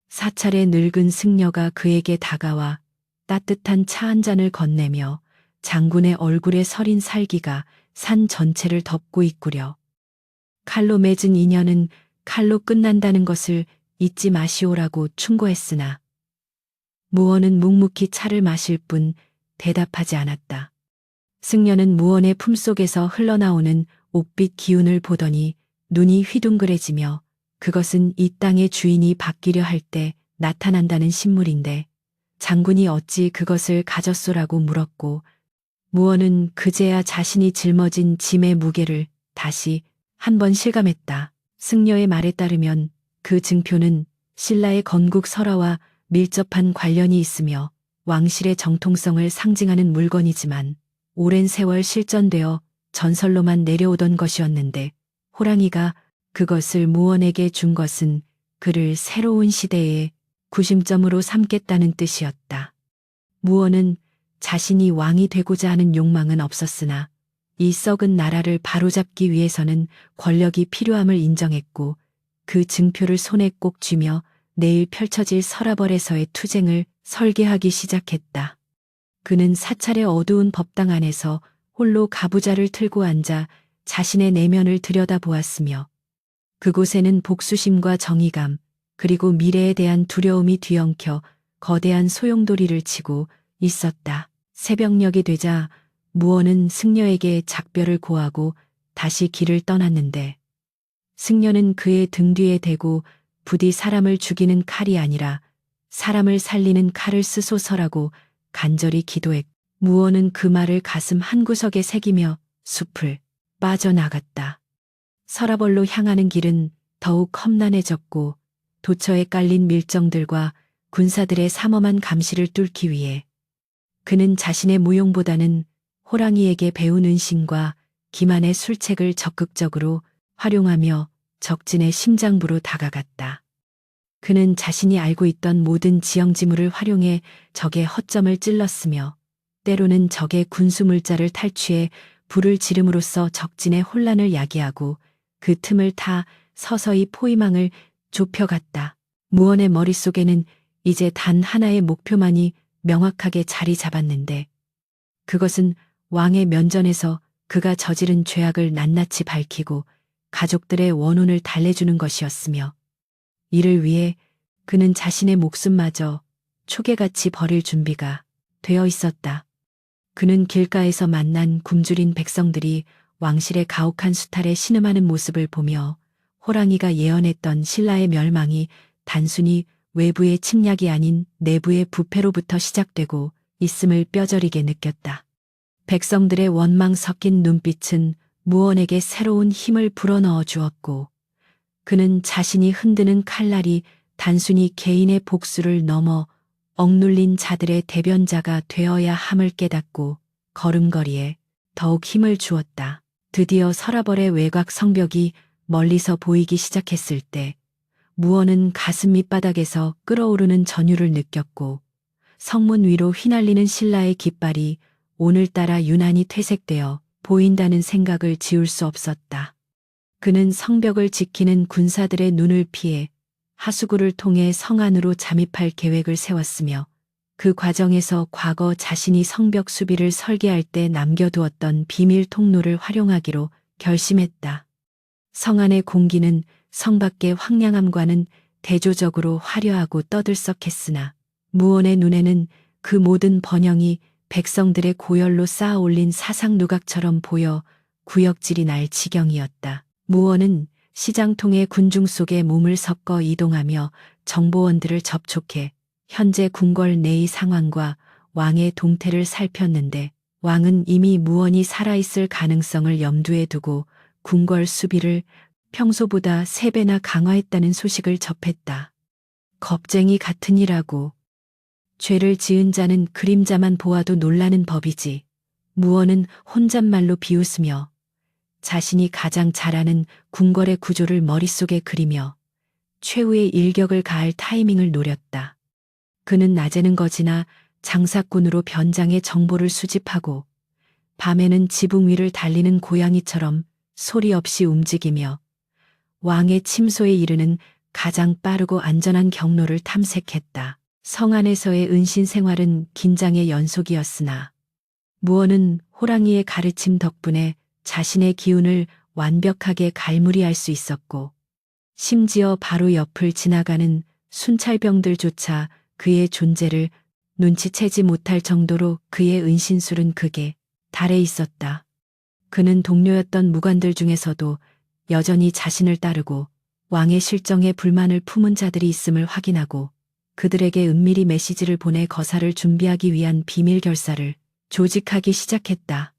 사찰의 늙은 승려가 그에게 다가와 따뜻한 차 한 잔을 건네며 장군의 얼굴에 서린 살기가 산 전체를 덮고 있구려. 칼로 맺은 인연은 칼로 끝난다는 것을 잊지 마시오라고 충고했으나 무원은 묵묵히 차를 마실 뿐 대답하지 않았다. 승려는 무원의 품속에서 흘러나오는 옥빛 기운을 보더니 눈이 휘둥그레지며 그것은 이 땅의 주인이 바뀌려 할 때 나타난다는 신물인데 장군이 어찌 그것을 가졌소라고 물었고 무원은 그제야 자신이 짊어진 짐의 무게를 다시 한번 실감했다. 승려의 말에 따르면 그 증표는 신라의 건국 설화와 밀접한 관련이 있으며 왕실의 정통성을 상징하는 물건이지만 오랜 세월 실전되어 전설로만 내려오던 것이었는데 호랑이가 그것을 무원에게 준 것은 그를 새로운 시대의 구심점으로 삼겠다는 뜻이었다. 무원은 자신이 왕이 되고자 하는 욕망은 없었으나 이 썩은 나라를 바로잡기 위해서는 권력이 필요함을 인정했고 그 증표를 손에 꼭 쥐며 내일 펼쳐질 서라벌에서의 투쟁을 설계하기 시작했다. 그는 사찰의 어두운 법당 안에서 홀로 가부좌를 틀고 앉아 자신의 내면을 들여다보았으며 그곳에는 복수심과 정의감 그리고 미래에 대한 두려움이 뒤엉켜 거대한 소용돌이를 치고 있었다. 새벽녘이 되자 무원은 승려에게 작별을 고하고 다시 길을 떠났는데 승려는 그의 등 뒤에 대고 부디 사람을 죽이는 칼이 아니라 사람을 살리는 칼을 쓰소서라고 간절히 기도했고 무원은 그 말을 가슴 한구석에 새기며 숲을 빠져나갔다. 서라벌로 향하는 길은 더욱 험난해졌고 도처에 깔린 밀정들과 군사들의 삼엄한 감시를 뚫기 위해 그는 자신의 무용보다는 호랑이에게 배운 은신과 기만의 술책을 적극적으로 활용하며 적진의 심장부로 다가갔다. 그는 자신이 알고 있던 모든 지형지물을 활용해 적의 허점을 찔렀으며 때로는 적의 군수물자를 탈취해 불을 지름으로써 적진의 혼란을 야기하고 그 틈을 타 서서히 포위망을 좁혀갔다. 무원의 머릿속에는 이제 단 하나의 목표만이 명확하게 자리 잡았는데 그것은 왕의 면전에서 그가 저지른 죄악을 낱낱이 밝히고 가족들의 원혼을 달래주는 것이었으며 이를 위해 그는 자신의 목숨마저 초계같이 버릴 준비가 되어 있었다. 그는 길가에서 만난 굶주린 백성들이 왕실의 가혹한 수탈에 신음하는 모습을 보며 호랑이가 예언했던 신라의 멸망이 단순히 외부의 침략이 아닌 내부의 부패로부터 시작되고 있음을 뼈저리게 느꼈다. 백성들의 원망 섞인 눈빛은 무언에게 새로운 힘을 불어넣어 주었고, 그는 자신이 흔드는 칼날이 단순히 개인의 복수를 넘어 억눌린 자들의 대변자가 되어야 함을 깨닫고 걸음걸이에 더욱 힘을 주었다. 드디어 서라벌의 외곽 성벽이 멀리서 보이기 시작했을 때 무언은 가슴 밑바닥에서 끓어오르는 전율을 느꼈고, 성문 위로 휘날리는 신라의 깃발이 오늘따라 유난히 퇴색되어 보인다는 생각을 지울 수 없었다. 그는 성벽을 지키는 군사들의 눈을 피해 하수구를 통해 성 안으로 잠입할 계획을 세웠으며, 그 과정에서 과거 자신이 성벽 수비를 설계할 때 남겨두었던 비밀 통로를 활용하기로 결심했다. 성 안의 공기는 성 밖의 황량함과는 대조적으로 화려하고 떠들썩했으나 무언의 눈에는 그 모든 번영이 백성들의 고열로 쌓아 올린 사상 누각처럼 보여 구역질이 날 지경이었다. 무언은 시장통의 군중 속에 몸을 섞어 이동하며 정보원들을 접촉해 현재 궁궐 내의 상황과 왕의 동태를 살폈는데, 왕은 이미 무언이 살아있을 가능성을 염두에 두고 궁궐 수비를 평소보다 3배나 강화했다는 소식을 접했다. 겁쟁이 같으니라고. 죄를 지은 자는 그림자만 보아도 놀라는 법이지. 무언은 혼잣말로 비웃으며 자신이 가장 잘 아는 궁궐의 구조를 머릿속에 그리며 최후의 일격을 가할 타이밍을 노렸다. 그는 낮에는 거지나 장사꾼으로 변장해 정보를 수집하고, 밤에는 지붕 위를 달리는 고양이처럼 소리 없이 움직이며 왕의 침소에 이르는 가장 빠르고 안전한 경로를 탐색했다. 성 안에서의 은신 생활은 긴장의 연속이었으나 무언은 호랑이의 가르침 덕분에 자신의 기운을 완벽하게 갈무리할 수 있었고, 심지어 바로 옆을 지나가는 순찰병들조차 그의 존재를 눈치채지 못할 정도로 그의 은신술은 극에 달해 있었다. 그는 동료였던 무관들 중에서도 여전히 자신을 따르고 왕의 실정에 불만을 품은 자들이 있음을 확인하고, 그들에게 은밀히 메시지를 보내 거사를 준비하기 위한 비밀 결사를 조직하기 시작했다.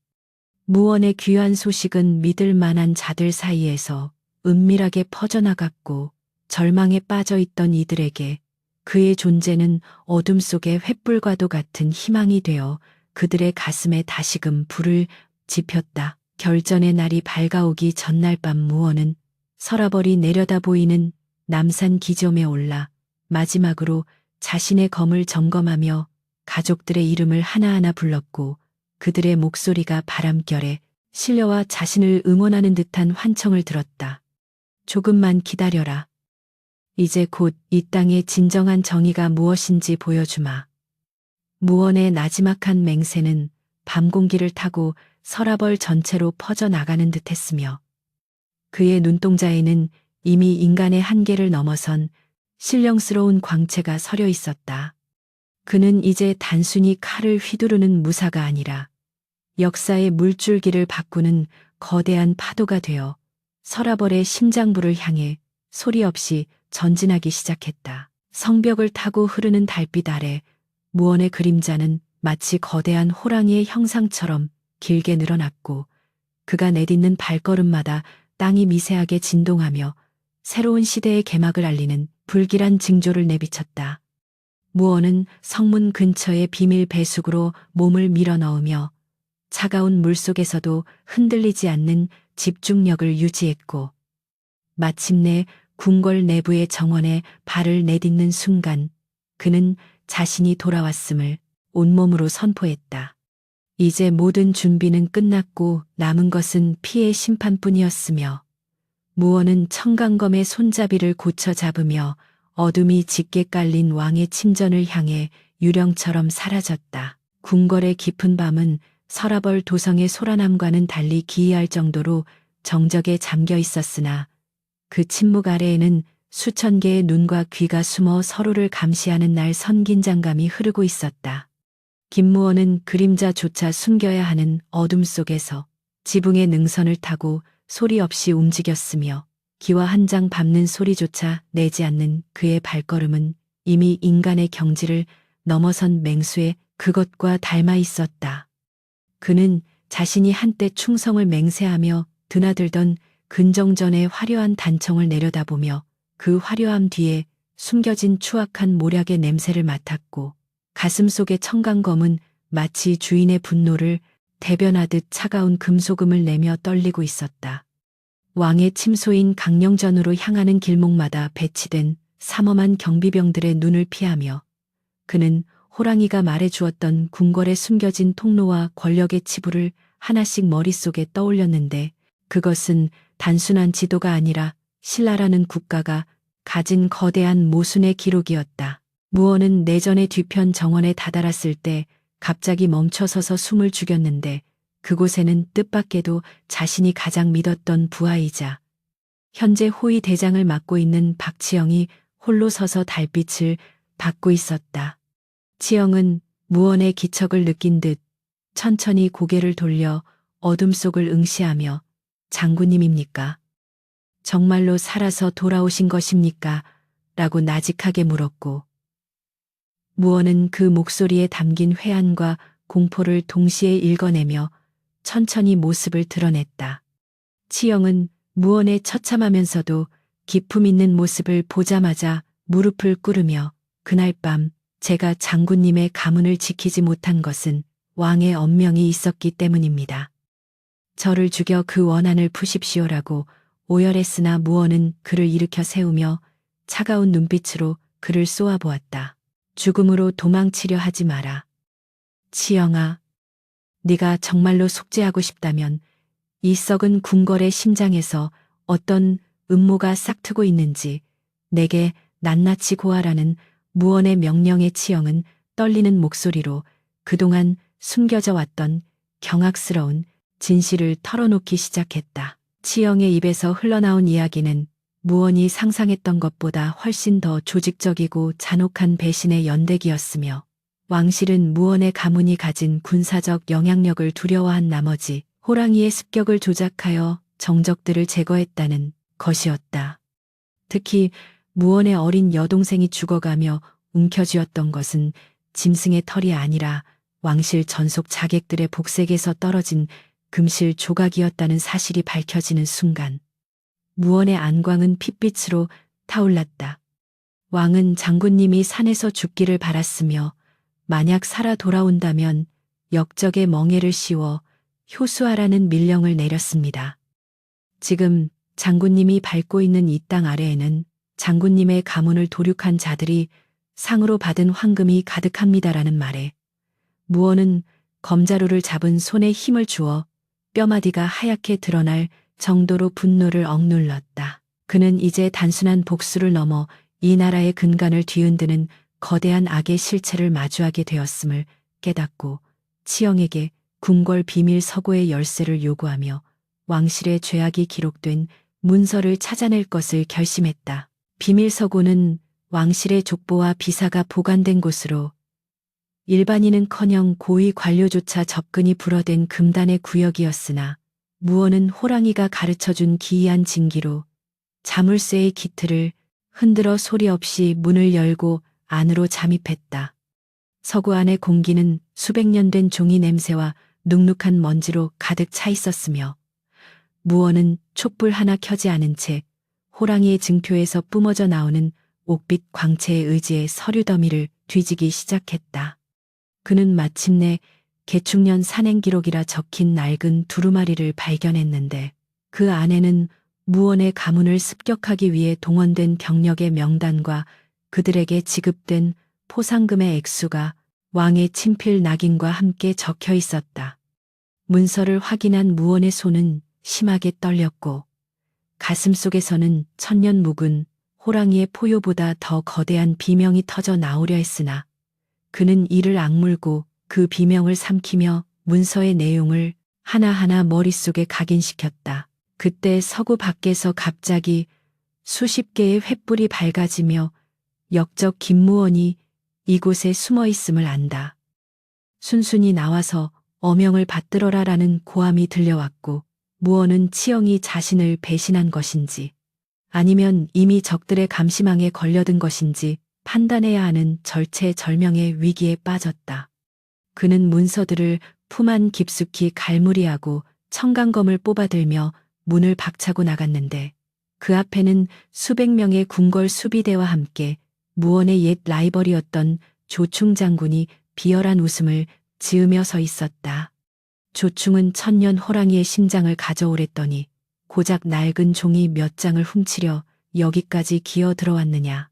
무언의 귀한 소식은 믿을 만한 자들 사이에서 은밀하게 퍼져나갔고, 절망에 빠져 있던 이들에게 그의 존재는 어둠 속의 횃불과도 같은 희망이 되어 그들의 가슴에 다시금 불을 지폈다. 결전의 날이 밝아오기 전날 밤 무언은 서라벌이 내려다 보이는 남산 기점에 올라 마지막으로 자신의 검을 점검하며 가족들의 이름을 하나하나 불렀고, 그들의 목소리가 바람결에 실려와 자신을 응원하는 듯한 환청을 들었다. 조금만 기다려라. 이제 곧 이 땅의 진정한 정의가 무엇인지 보여주마. 무언의 나지막한 맹세는 밤 공기를 타고 서라벌 전체로 퍼져나가는 듯했으며, 그의 눈동자에는 이미 인간의 한계를 넘어선 신령스러운 광채가 서려 있었다. 그는 이제 단순히 칼을 휘두르는 무사가 아니라 역사의 물줄기를 바꾸는 거대한 파도가 되어 서라벌의 심장부를 향해 소리 없이 전진하기 시작했다. 성벽을 타고 흐르는 달빛 아래 무언의 그림자는 마치 거대한 호랑이의 형상처럼 길게 늘어났고, 그가 내딛는 발걸음마다 땅이 미세하게 진동하며 새로운 시대의 개막을 알리는 불길한 징조를 내비쳤다. 무언은 성문 근처의 비밀 배숙으로 몸을 밀어넣으며 차가운 물속에서도 흔들리지 않는 집중력을 유지했고, 마침내 궁궐 내부의 정원에 발을 내딛는 순간 그는 자신이 돌아왔음을 온몸으로 선포했다. 이제 모든 준비는 끝났고 남은 것은 피의 심판뿐이었으며, 무언은 청강검의 손잡이를 고쳐 잡으며 어둠이 짙게 깔린 왕의 침전을 향해 유령처럼 사라졌다. 궁궐의 깊은 밤은 서라벌 도성의 소란함과는 달리 기이할 정도로 정적에 잠겨 있었으나, 그 침묵 아래에는 수천 개의 눈과 귀가 숨어 서로를 감시하는 날 선긴장감이 흐르고 있었다. 김무원은 그림자조차 숨겨야 하는 어둠 속에서 지붕의 능선을 타고 소리 없이 움직였으며, 기와 한 장 밟는 소리조차 내지 않는 그의 발걸음은 이미 인간의 경지를 넘어선 맹수의 그것과 닮아 있었다. 그는 자신이 한때 충성을 맹세하며 드나들던 근정전의 화려한 단청을 내려다보며 그 화려함 뒤에 숨겨진 추악한 모략의 냄새를 맡았고 가슴속의 청강검은 마치 주인의 분노를 대변하듯 차가운 금소금을 내며 떨리고 있었다. 왕의 침소인 강령전으로 향하는 길목마다 배치된 삼엄한 경비병들의 눈을 피하며 그는 호랑이가 말해주었던 궁궐에 숨겨진 통로와 권력의 치부를 하나씩 머릿속에 떠올렸는데 그것은 단순한 지도가 아니라 신라라는 국가가 가진 거대한 모순의 기록이었다. 무어는 내전의 뒤편 정원에 다다랐을 때 갑자기 멈춰서서 숨을 죽였는데 그곳에는 뜻밖에도 자신이 가장 믿었던 부하이자 현재 호위 대장을 맡고 있는 박치영이 홀로 서서 달빛을 받고 있었다. 치영은 무언의 기척을 느낀 듯 천천히 고개를 돌려 어둠 속을 응시하며 장군님입니까? 정말로 살아서 돌아오신 것입니까? 라고 나직하게 물었고 무어는 그 목소리에 담긴 회한과 공포를 동시에 읽어내며 천천히 모습을 드러냈다. 치영은 무언의 처참하면서도 기품 있는 모습을 보자마자 무릎을 꿇으며 그날 밤 제가 장군님의 가문을 지키지 못한 것은 왕의 엄명이 있었기 때문입니다. 저를 죽여 그 원한을 푸십시오라고 오열했으나 무어는 그를 일으켜 세우며 차가운 눈빛으로 그를 쏘아보았다. 죽음으로 도망치려 하지 마라. 치영아, 네가 정말로 속죄하고 싶다면 이 썩은 궁궐의 심장에서 어떤 음모가 싹트고 있는지 내게 낱낱이 고하라는 무언의 명령에 치영은 떨리는 목소리로 그동안 숨겨져 왔던 경악스러운 진실을 털어놓기 시작했다. 치영의 입에서 흘러나온 이야기는 무언이 상상했던 것보다 훨씬 더 조직적이고 잔혹한 배신의 연대기였으며 왕실은 무언의 가문이 가진 군사적 영향력을 두려워한 나머지 호랑이의 습격을 조작하여 정적들을 제거했다는 것이었다. 특히 무언의 어린 여동생이 죽어가며 움켜쥐었던 것은 짐승의 털이 아니라 왕실 전속 자객들의 복색에서 떨어진 금실 조각이었다는 사실이 밝혀지는 순간 무언의 안광은 핏빛으로 타올랐다. 왕은 장군님이 산에서 죽기를 바랐으며 만약 살아 돌아온다면 역적의 멍에를 씌워 효수하라는 밀령을 내렸습니다. 지금 장군님이 밟고 있는 이 땅 아래에는 장군님의 가문을 도륙한 자들이 상으로 받은 황금이 가득합니다라는 말에 무어는 검자루를 잡은 손에 힘을 주어 뼈마디가 하얗게 드러날 정도로 분노를 억눌렀다. 그는 이제 단순한 복수를 넘어 이 나라의 근간을 뒤흔드는 거대한 악의 실체를 마주하게 되었음을 깨닫고 치영에게 궁궐 비밀 서고의 열쇠를 요구하며 왕실의 죄악이 기록된 문서를 찾아낼 것을 결심했다. 비밀 서고는 왕실의 족보와 비사가 보관된 곳으로 일반인은커녕 고위 관료조차 접근이 불어된 금단의 구역이었으나 무어는 호랑이가 가르쳐준 기이한 징기로 자물쇠의 기틀을 흔들어 소리 없이 문을 열고 안으로 잠입했다. 서구 안의 공기는 수백 년 된 종이 냄새와 눅눅한 먼지로 가득 차 있었으며 무어는 촛불 하나 켜지 않은 채 호랑이의 증표에서 뿜어져 나오는 옥빛 광채에 의지해 서류 더미를 뒤지기 시작했다. 그는 마침내 개축년 산행 기록이라 적힌 낡은 두루마리를 발견했는데 그 안에는 무언의 가문을 습격하기 위해 동원된 병력의 명단과 그들에게 지급된 포상금의 액수가 왕의 친필 낙인과 함께 적혀 있었다. 문서를 확인한 무언의 손은 심하게 떨렸고 가슴속에서는 천년 묵은 호랑이의 포효보다 더 거대한 비명이 터져 나오려 했으나 그는 이를 악물고 그 비명을 삼키며 문서의 내용을 하나하나 머릿속에 각인시켰다. 그때 서구 밖에서 갑자기 수십 개의 횃불이 밝아지며 역적 김무원이 이곳에 숨어 있음을 안다. 순순히 나와서 어명을 받들어라라는 고함이 들려왔고 무어는 치영이 자신을 배신한 것인지 아니면 이미 적들의 감시망에 걸려든 것인지 판단해야 하는 절체절명의 위기에 빠졌다. 그는 문서들을 품 안 깊숙이 갈무리하고 청강검을 뽑아들며 문을 박차고 나갔는데 그 앞에는 수백 명의 궁궐 수비대와 함께 무원의 옛 라이벌이었던 조충 장군이 비열한 웃음을 지으며 서 있었다. 조충은 천년 호랑이의 심장을 가져오랬더니 고작 낡은 종이 몇 장을 훔치려 여기까지 기어 들어왔느냐.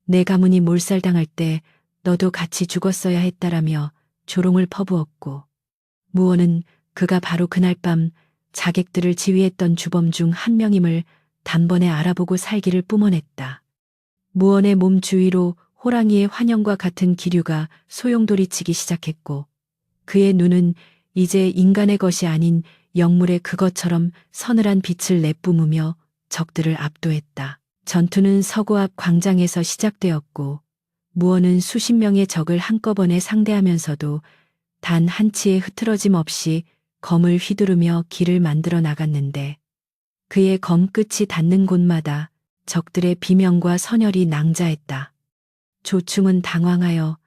내 가문이 몰살당할 때 너도 같이 죽었어야 했다라며 조롱을 퍼부었고, 무원은 그가 바로 그날 밤 자객들을 지휘했던 주범 중 한 명임을 단번에 알아보고 살기를 뿜어냈다. 무원의 몸 주위로 호랑이의 환영과 같은 기류가 소용돌이치기 시작했고, 그의 눈은 이제 인간의 것이 아닌 영물의 그것처럼 서늘한 빛을 내뿜으며 적들을 압도했다. 전투는 서구 앞 광장에서 시작되었고, 무원은 수십 명의 적을 한꺼번에 상대하면서도 단 한치의 흐트러짐 없이 검을 휘두르며 길을 만들어 나갔는데, 그의 검 끝이 닿는 곳마다 적들의 비명과 선혈이 낭자했다. 조충은 당황하여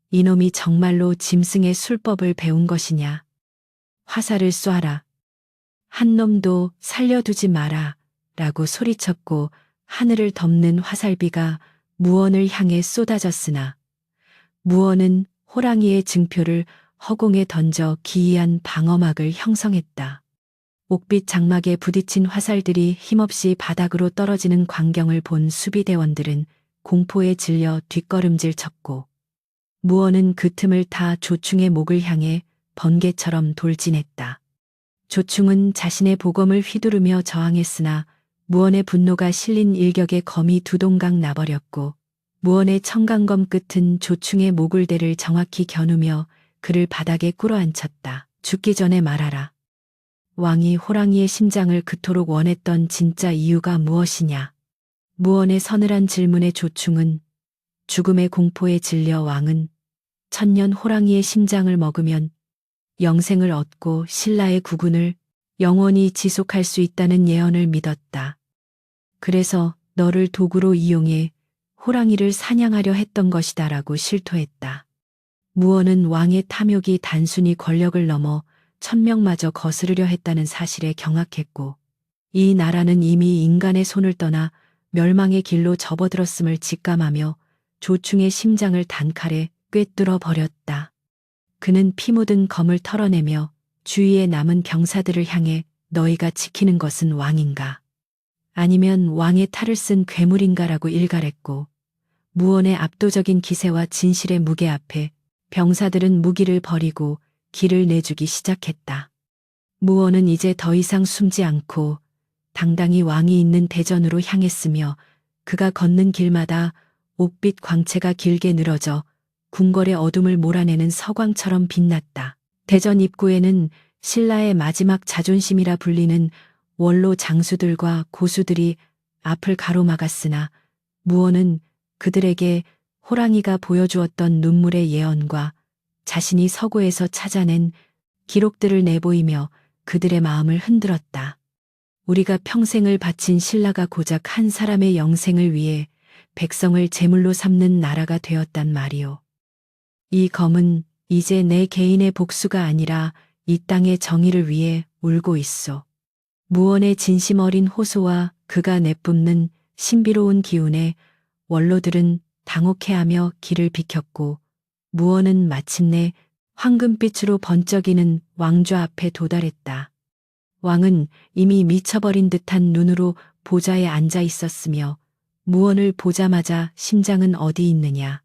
이놈이 정말로 짐승의 술법을 배운 것이냐. 화살을 쏴라. 한 놈도 살려두지 마라. 라고 소리쳤고 하늘을 덮는 화살비가 무원을 향해 쏟아졌으나 무원은 호랑이의 증표를 허공에 던져 기이한 방어막을 형성했다. 옥빛 장막에 부딪힌 화살들이 힘없이 바닥으로 떨어지는 광경을 본 수비대원들은 공포에 질려 뒷걸음질 쳤고, 무원은 그 틈을 타 조충의 목을 향해 번개처럼 돌진했다. 조충은 자신의 보검을 휘두르며 저항했으나 무원의 분노가 실린 일격에 검이 두동강 나버렸고, 무원의 청강검 끝은 조충의 목을대를 정확히 겨누며 그를 바닥에 꿇어앉혔다. 죽기 전에 말하라. 왕이 호랑이의 심장을 그토록 원했던 진짜 이유가 무엇이냐? 무원의 서늘한 질문에 조충은 죽음의 공포에 질려 왕은 천년 호랑이의 심장을 먹으면 영생을 얻고 신라의 국운을 영원히 지속할 수 있다는 예언을 믿었다. 그래서 너를 도구로 이용해 호랑이를 사냥하려 했던 것이다라고 실토했다. 무원은 왕의 탐욕이 단순히 권력을 넘어 천명마저 거스르려 했다는 사실에 경악했고, 이 나라는 이미 인간의 손을 떠나 멸망의 길로 접어들었음을 직감하며 조충의 심장을 단칼에 꿰뚫어 버렸다. 그는 피 묻은 검을 털어내며 주위에 남은 병사들을 향해 너희가 지키는 것은 왕인가? 아니면 왕의 탈을 쓴 괴물인가라고 일갈했고, 무원의 압도적인 기세와 진실의 무게 앞에 병사들은 무기를 버리고 길을 내주기 시작했다. 무원은 이제 더 이상 숨지 않고 당당히 왕이 있는 대전으로 향했으며, 그가 걷는 길마다 옥빛 광채가 길게 늘어져 궁궐의 어둠을 몰아내는 서광처럼 빛났다. 대전 입구에는 신라의 마지막 자존심이라 불리는 원로 장수들과 고수들이 앞을 가로막았으나, 무원은 그들에게 호랑이가 보여주었던 눈물의 예언과 자신이 서구에서 찾아낸 기록들을 내보이며 그들의 마음을 흔들었다. 우리가 평생을 바친 신라가 고작 한 사람의 영생을 위해 백성을 제물로 삼는 나라가 되었단 말이오. 이 검은 이제 내 개인의 복수가 아니라 이 땅의 정의를 위해 울고 있소. 무원의 진심 어린 호소와 그가 내뿜는 신비로운 기운에 원로들은 당혹해하며 길을 비켰고, 무원은 마침내 황금빛으로 번쩍이는 왕좌 앞에 도달했다. 왕은 이미 미쳐버린 듯한 눈으로 보좌에 앉아 있었으며, 무원을 보자마자 심장은 어디 있느냐.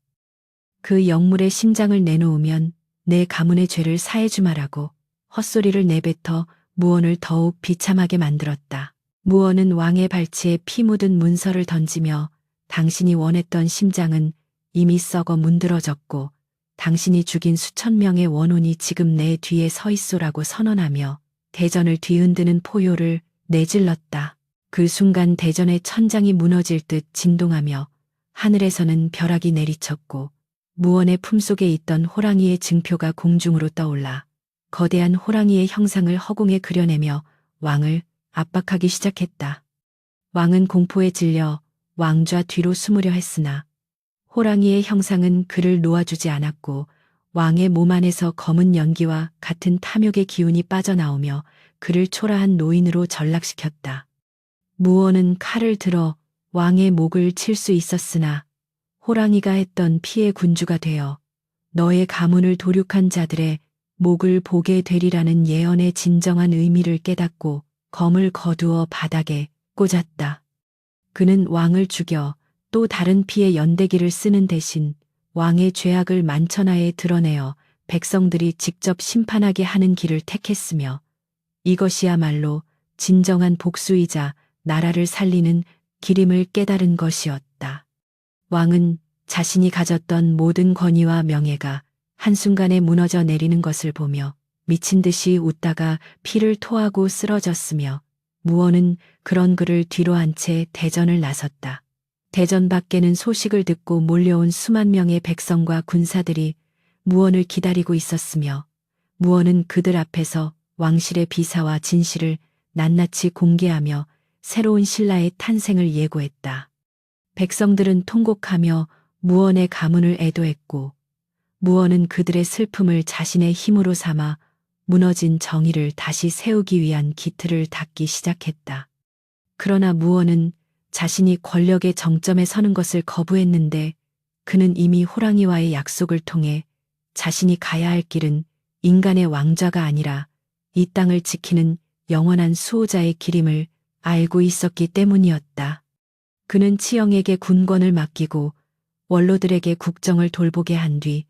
그 영물의 심장을 내놓으면 내 가문의 죄를 사해주마라고 헛소리를 내뱉어 무원을 더욱 비참하게 만들었다. 무원은 왕의 발치에 피 묻은 문서를 던지며 당신이 원했던 심장은 이미 썩어 문드러졌고 당신이 죽인 수천 명의 원혼이 지금 내 뒤에 서 있소라고 선언하며 대전을 뒤흔드는 포효를 내질렀다. 그 순간 대전의 천장이 무너질 듯 진동하며 하늘에서는 벼락이 내리쳤고 무원의 품속에 있던 호랑이의 증표가 공중으로 떠올라 거대한 호랑이의 형상을 허공에 그려내며 왕을 압박하기 시작했다. 왕은 공포에 질려 왕좌 뒤로 숨으려 했으나 호랑이의 형상은 그를 놓아주지 않았고 왕의 몸 안에서 검은 연기와 같은 탐욕의 기운이 빠져나오며 그를 초라한 노인으로 전락시켰다. 무원은 칼을 들어 왕의 목을 칠 수 있었으나 호랑이가 했던 피의 군주가 되어 너의 가문을 도륙한 자들의 목을 보게 되리라는 예언의 진정한 의미를 깨닫고 검을 거두어 바닥에 꽂았다. 그는 왕을 죽여 또 다른 피의 연대기를 쓰는 대신 왕의 죄악을 만천하에 드러내어 백성들이 직접 심판하게 하는 길을 택했으며 이것이야말로 진정한 복수이자 나라를 살리는 길임을 깨달은 것이었다. 왕은 자신이 가졌던 모든 권위와 명예가 한순간에 무너져 내리는 것을 보며 미친 듯이 웃다가 피를 토하고 쓰러졌으며 무원은 그런 그를 뒤로 한 채 대전을 나섰다. 대전 밖에는 소식을 듣고 몰려온 수만 명의 백성과 군사들이 무원을 기다리고 있었으며 무원은 그들 앞에서 왕실의 비사와 진실을 낱낱이 공개하며 새로운 신라의 탄생을 예고했다. 백성들은 통곡하며 무원의 가문을 애도했고 무원은 그들의 슬픔을 자신의 힘으로 삼아 무너진 정의를 다시 세우기 위한 기틀을 닦기 시작했다. 그러나 무원은 자신이 권력의 정점에 서는 것을 거부했는데 그는 이미 호랑이와의 약속을 통해 자신이 가야 할 길은 인간의 왕좌가 아니라 이 땅을 지키는 영원한 수호자의 길임을 알고 있었기 때문이었다. 그는 치영에게 군권을 맡기고 원로들에게 국정을 돌보게 한 뒤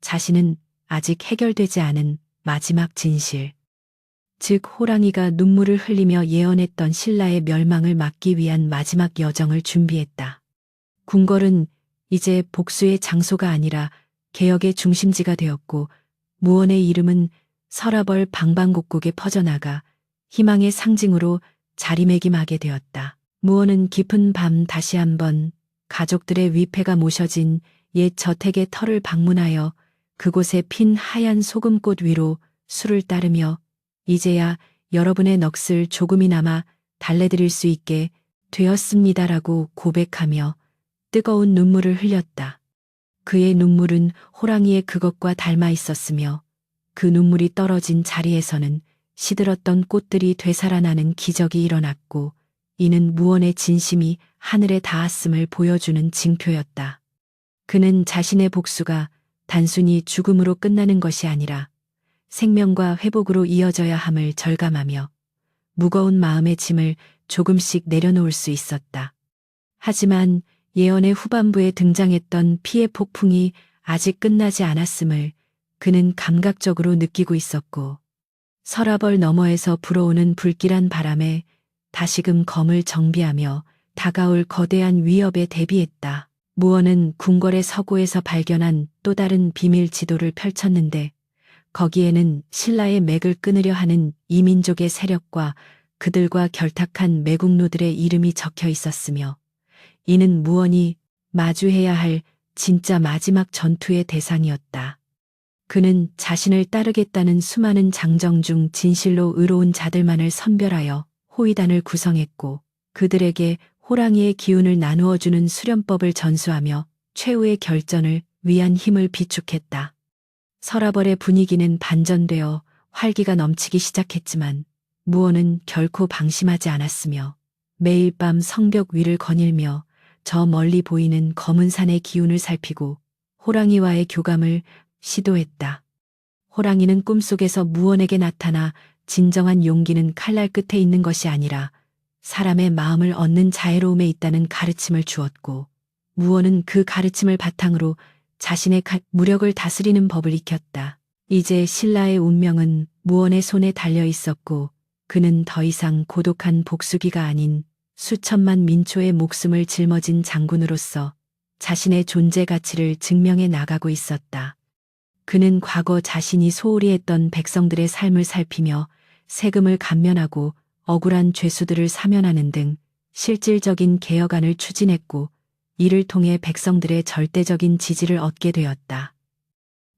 자신은 아직 해결되지 않은 마지막 진실, 즉 호랑이가 눈물을 흘리며 예언했던 신라의 멸망을 막기 위한 마지막 여정을 준비했다. 궁궐은 이제 복수의 장소가 아니라 개혁의 중심지가 되었고 무원의 이름은 서라벌 방방곡곡에 퍼져나가 희망의 상징으로 자리매김하게 되었다. 무원은 깊은 밤 다시 한번 가족들의 위패가 모셔진 옛 저택의 터를 방문하여 그곳에 핀 하얀 소금꽃 위로 술을 따르며 이제야 여러분의 넋을 조금이나마 달래드릴 수 있게 되었습니다라고 고백하며 뜨거운 눈물을 흘렸다. 그의 눈물은 호랑이의 그것과 닮아 있었으며 그 눈물이 떨어진 자리에서는 시들었던 꽃들이 되살아나는 기적이 일어났고 이는 무원의 진심이 하늘에 닿았음을 보여주는 징표였다. 그는 자신의 복수가 단순히 죽음으로 끝나는 것이 아니라 생명과 회복으로 이어져야 함을 절감하며 무거운 마음의 짐을 조금씩 내려놓을 수 있었다. 하지만 예언의 후반부에 등장했던 피의 폭풍이 아직 끝나지 않았음을 그는 감각적으로 느끼고 있었고 서라벌 너머에서 불어오는 불길한 바람에 다시금 검을 정비하며 다가올 거대한 위협에 대비했다. 무원은 궁궐의 서고에서 발견한 또 다른 비밀 지도를 펼쳤는데 거기에는 신라의 맥을 끊으려 하는 이민족의 세력과 그들과 결탁한 매국노들의 이름이 적혀 있었으며 이는 무원이 마주해야 할 진짜 마지막 전투의 대상이었다. 그는 자신을 따르겠다는 수많은 장정 중 진실로 의로운 자들만을 선별하여 호위단을 구성했고 그들에게 호랑이의 기운을 나누어주는 수련법을 전수하며 최후의 결전을 위한 힘을 비축했다. 서라벌의 분위기는 반전되어 활기가 넘치기 시작했지만 무원은 결코 방심하지 않았으며 매일 밤 성벽 위를 거닐며 저 멀리 보이는 검은 산의 기운을 살피고 호랑이와의 교감을 시도했다. 호랑이는 꿈속에서 무원에게 나타나 진정한 용기는 칼날 끝에 있는 것이 아니라 사람의 마음을 얻는 자애로움에 있다는 가르침을 주었고 무원은 그 가르침을 바탕으로 자신의 무력을 다스리는 법을 익혔다. 이제 신라의 운명은 무원의 손에 달려 있었고 그는 더 이상 고독한 복수기가 아닌 수천만 민초의 목숨을 짊어진 장군으로서 자신의 존재 가치를 증명해 나가고 있었다. 그는 과거 자신이 소홀히 했던 백성들의 삶을 살피며 세금을 감면하고 억울한 죄수들을 사면하는 등 실질적인 개혁안을 추진했고 이를 통해 백성들의 절대적인 지지를 얻게 되었다.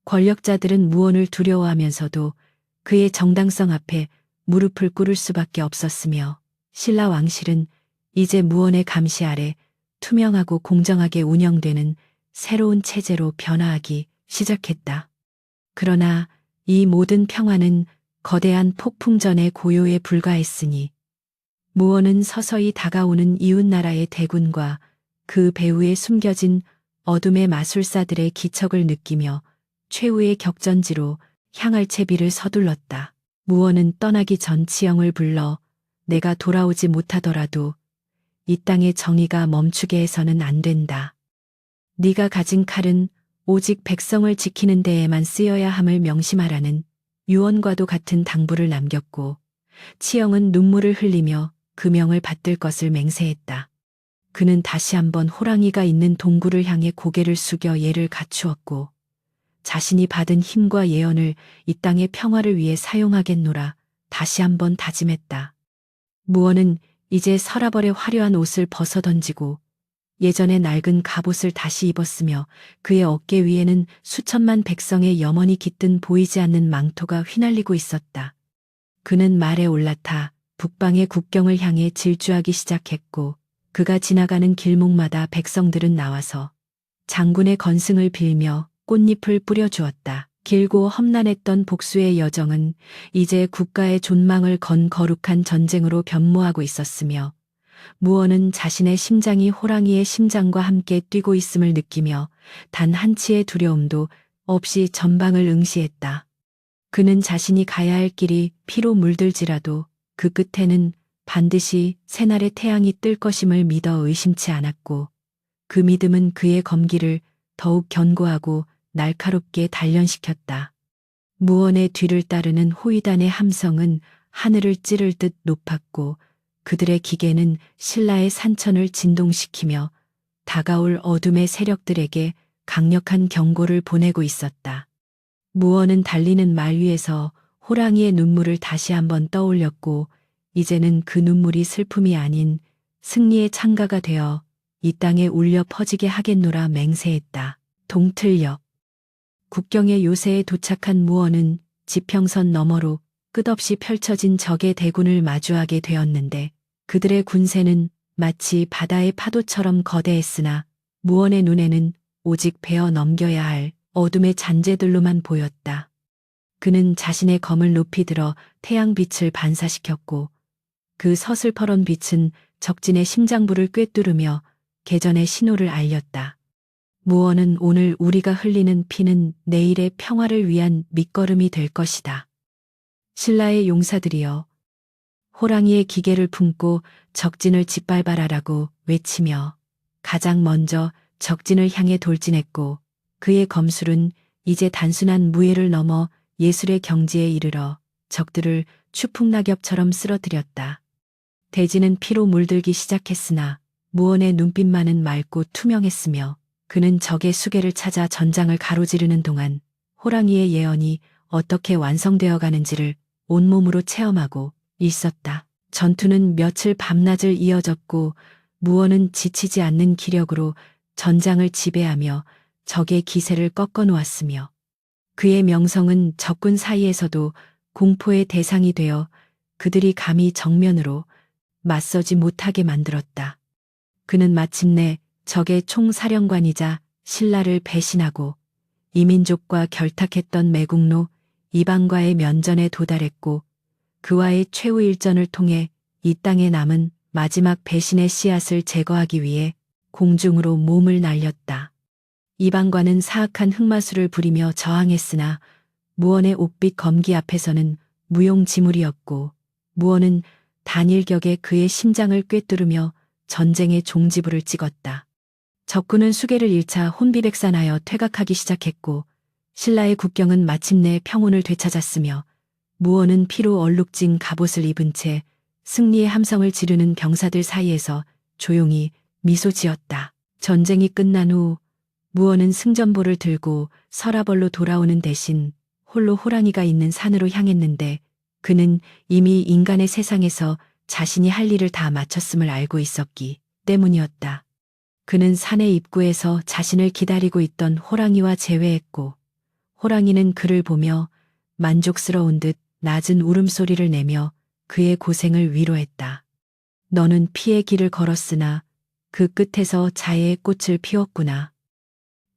권력자들은 무원을 두려워하면서도 그의 정당성 앞에 무릎을 꿇을 수밖에 없었으며 신라 왕실은 이제 무원의 감시 아래 투명하고 공정하게 운영되는 새로운 체제로 변화하기 시작했다. 그러나 이 모든 평화는 거대한 폭풍전의 고요에 불과했으니 무언은 서서히 다가오는 이웃나라의 대군과 그 배후에 숨겨진 어둠의 마술사들의 기척을 느끼며 최후의 격전지로 향할 채비를 서둘렀다. 무언은 떠나기 전 치영을 불러 내가 돌아오지 못하더라도 이 땅의 정의가 멈추게 해서는 안 된다. 네가 가진 칼은 오직 백성을 지키는 데에만 쓰여야 함을 명심하라는 유언과도 같은 당부를 남겼고 치영은 눈물을 흘리며 그 명을 받들 것을 맹세했다. 그는 다시 한번 호랑이가 있는 동굴을 향해 고개를 숙여 예를 갖추었고 자신이 받은 힘과 예언을 이 땅의 평화를 위해 사용하겠노라 다시 한번 다짐했다. 무언은 이제 서라벌의 화려한 옷을 벗어던지고 예전의 낡은 갑옷을 다시 입었으며 그의 어깨 위에는 수천만 백성의 염원이 깃든 보이지 않는 망토가 휘날리고 있었다. 그는 말에 올라타 북방의 국경을 향해 질주하기 시작했고 그가 지나가는 길목마다 백성들은 나와서 장군의 건승을 빌며 꽃잎을 뿌려주었다. 길고 험난했던 복수의 여정은 이제 국가의 존망을 건 거룩한 전쟁으로 변모하고 있었으며 무언은 자신의 심장이 호랑이의 심장과 함께 뛰고 있음을 느끼며 단 한치의 두려움도 없이 전방을 응시했다. 그는 자신이 가야 할 길이 피로 물들지라도 그 끝에는 반드시 새날의 태양이 뜰 것임을 믿어 의심치 않았고 그 믿음은 그의 검기를 더욱 견고하고 날카롭게 단련시켰다. 무언의 뒤를 따르는 호위단의 함성은 하늘을 찌를 듯 높았고 그들의 기계는 신라의 산천을 진동시키며 다가올 어둠의 세력들에게 강력한 경고를 보내고 있었다. 무언은 달리는 말 위에서 호랑이의 눈물을 다시 한번 떠올렸고 이제는 그 눈물이 슬픔이 아닌 승리의 창가가 되어 이 땅에 울려 퍼지게 하겠노라 맹세했다. 동틀역 국경의 요새에 도착한 무언은 지평선 너머로 끝없이 펼쳐진 적의 대군을 마주하게 되었는데 그들의 군세는 마치 바다의 파도처럼 거대했으나 무언의 눈에는 오직 베어 넘겨야 할 어둠의 잔재들로만 보였다. 그는 자신의 검을 높이 들어 태양빛을 반사시켰고 그 서슬퍼런 빛은 적진의 심장부를 꿰뚫으며 개전의 신호를 알렸다. 무언은 오늘 우리가 흘리는 피는 내일의 평화를 위한 밑거름이 될 것이다. 신라의 용사들이여 호랑이의 기계를 품고 적진을 짓밟아라라고 외치며 가장 먼저 적진을 향해 돌진했고 그의 검술은 이제 단순한 무예를 넘어 예술의 경지에 이르러 적들을 추풍낙엽처럼 쓰러뜨렸다. 대지는 피로 물들기 시작했으나 무언의 눈빛만은 맑고 투명했으며 그는 적의 수계를 찾아 전장을 가로지르는 동안 호랑이의 예언이 어떻게 완성되어 가는지를 온몸으로 체험하고 있었다. 전투는 며칠 밤낮을 이어졌고 무언은 지치지 않는 기력으로 전장을 지배하며 적의 기세를 꺾어 놓았으며 그의 명성은 적군 사이에서도 공포의 대상이 되어 그들이 감히 정면으로 맞서지 못하게 만들었다. 그는 마침내 적의 총사령관이자 신라를 배신하고 이민족과 결탁했던 매국노 이방과의 면전에 도달했고 그와의 최후 일전을 통해 이 땅에 남은 마지막 배신의 씨앗을 제거하기 위해 공중으로 몸을 날렸다. 이방과는 사악한 흑마술을 부리며 저항했으나 무언의 옥빛 검기 앞에서는 무용지물이었고 무언은 단일격에 그의 심장을 꿰뚫으며 전쟁의 종지부를 찍었다. 적군은 수계를 잃자 혼비백산하여 퇴각하기 시작했고 신라의 국경은 마침내 평온을 되찾았으며 무언은 피로 얼룩진 갑옷을 입은 채 승리의 함성을 지르는 병사들 사이에서 조용히 미소 지었다. 전쟁이 끝난 후 무언은 승전보를 들고 서라벌로 돌아오는 대신 홀로 호랑이가 있는 산으로 향했는데 그는 이미 인간의 세상에서 자신이 할 일을 다 마쳤음을 알고 있었기 때문이었다. 그는 산의 입구에서 자신을 기다리고 있던 호랑이와 재회했고 호랑이는 그를 보며 만족스러운 듯 낮은 울음소리를 내며 그의 고생을 위로했다. 너는 피의 길을 걸었으나 그 끝에서 자애의 꽃을 피웠구나.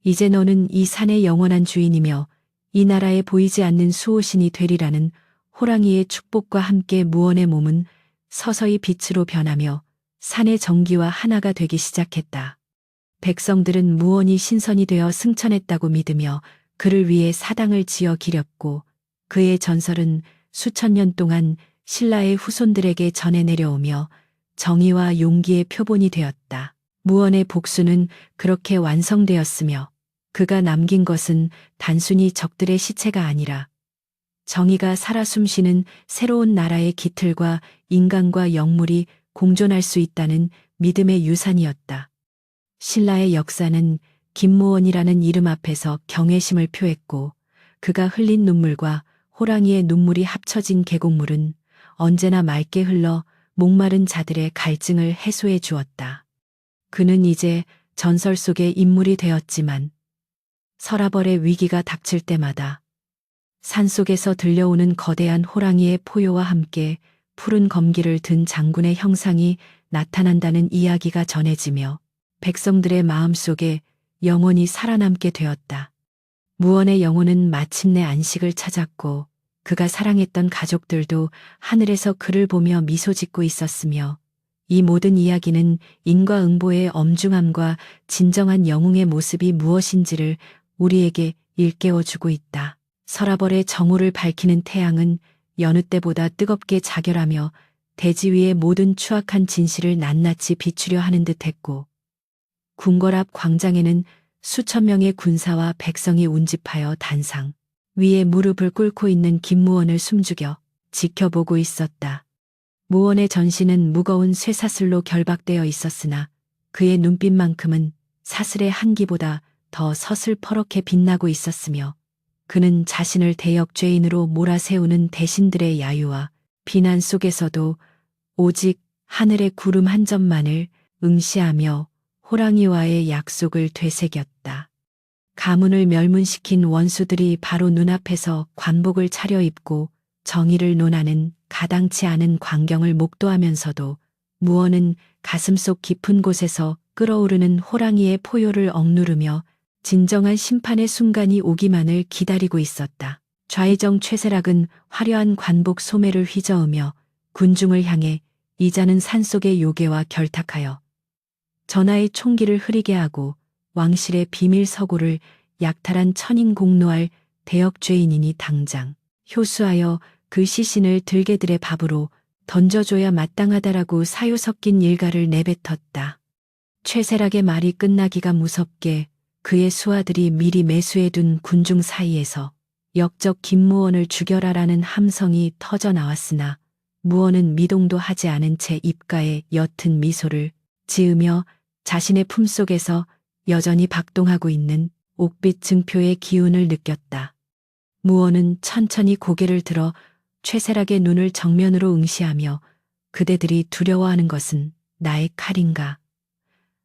이제 너는 이 산의 영원한 주인이며 이 나라에 보이지 않는 수호신이 되리라는 호랑이의 축복과 함께 무언의 몸은 서서히 빛으로 변하며 산의 정기와 하나가 되기 시작했다. 백성들은 무언이 신선이 되어 승천했다고 믿으며 그를 위해 사당을 지어 기렸고 그의 전설은 수천 년 동안 신라의 후손들에게 전해 내려오며 정의와 용기의 표본이 되었다. 무언의 복수는 그렇게 완성되었으며 그가 남긴 것은 단순히 적들의 시체가 아니라 정의가 살아 숨쉬는 새로운 나라의 기틀과 인간과 영물이 공존할 수 있다는 믿음의 유산이었다. 신라의 역사는 김무원이라는 이름 앞에서 경외심을 표했고 그가 흘린 눈물과 호랑이의 눈물이 합쳐진 계곡물은 언제나 맑게 흘러 목마른 자들의 갈증을 해소해 주었다. 그는 이제 전설 속의 인물이 되었지만 서라벌의 위기가 닥칠 때마다 산속에서 들려오는 거대한 호랑이의 포효와 함께 푸른 검기를 든 장군의 형상이 나타난다는 이야기가 전해지며 백성들의 마음속에 영원히 살아남게 되었다. 무언의 영혼은 마침내 안식을 찾았고 그가 사랑했던 가족들도 하늘에서 그를 보며 미소 짓고 있었으며 이 모든 이야기는 인과응보의 엄중함과 진정한 영웅의 모습이 무엇인지를 우리에게 일깨워주고 있다. 서라벌의 정오를 밝히는 태양은 여느 때보다 뜨겁게 자결하며 대지 위의 모든 추악한 진실을 낱낱이 비추려 하는 듯했고 궁궐 앞 광장에는 수천 명의 군사와 백성이 운집하여 단상 위에 무릎을 꿇고 있는 김무원을 숨죽여 지켜보고 있었다. 무원의 전신은 무거운 쇠사슬로 결박되어 있었으나 그의 눈빛만큼은 사슬의 한기보다 더 서슬퍼렇게 빛나고 있었으며 그는 자신을 대역죄인으로 몰아세우는 대신들의 야유와 비난 속에서도 오직 하늘의 구름 한 점만을 응시하며 호랑이와의 약속을 되새겼다. 가문을 멸문시킨 원수들이 바로 눈앞에서 관복을 차려입고 정의를 논하는 가당치 않은 광경을 목도하면서도 무언은 가슴속 깊은 곳에서 끓어오르는 호랑이의 포효를 억누르며 진정한 심판의 순간이 오기만을 기다리고 있었다. 좌의정 최세락은 화려한 관복 소매를 휘저으며 군중을 향해 이자는 산속의 요괴와 결탁하여 전하의 총기를 흐리게 하고 왕실의 비밀 서고를 약탈한 천인 공노할 대역죄인이니 당장 효수하여 그 시신을 들개들의 밥으로 던져줘야 마땅하다라고 사유 섞인 일가를 내뱉었다. 최세락의 말이 끝나기가 무섭게 그의 수하들이 미리 매수해둔 군중 사이에서 역적 김무원을 죽여라라는 함성이 터져 나왔으나 무원은 미동도 하지 않은 채 입가에 옅은 미소를 지으며 자신의 품속에서 여전히 박동하고 있는 옥빛 증표의 기운을 느꼈다. 무원은 천천히 고개를 들어 최세락의 눈을 정면으로 응시하며 그대들이 두려워하는 것은 나의 칼인가?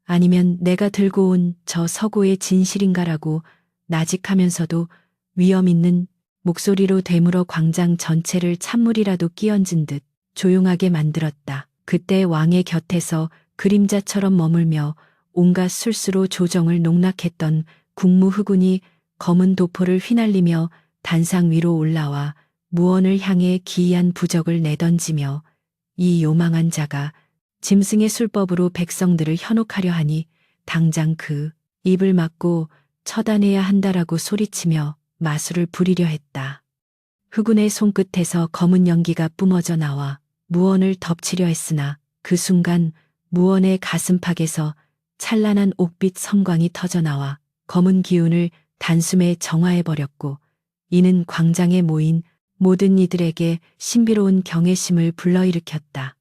아니면 내가 들고 온 저 서고의 진실인가라고 나직하면서도 위험 있는 목소리로 되물어 광장 전체를 찬물이라도 끼얹은 듯 조용하게 만들었다. 그때 왕의 곁에서 그림자처럼 머물며 온갖 술수로 조정을 농락했던 국무흐군이 검은 도포를 휘날리며 단상 위로 올라와 무언을 향해 기이한 부적을 내던지며 이 요망한 자가 짐승의 술법으로 백성들을 현혹하려 하니 당장 그 입을 막고 처단해야 한다라고 소리치며 마술을 부리려 했다. 흑운의 손끝에서 검은 연기가 뿜어져 나와 무언을 덮치려 했으나 그 순간 무언의 가슴팍에서 찬란한 옥빛 섬광이 터져 나와 검은 기운을 단숨에 정화해버렸고 이는 광장에 모인 모든 이들에게 신비로운 경외심을 불러일으켰다.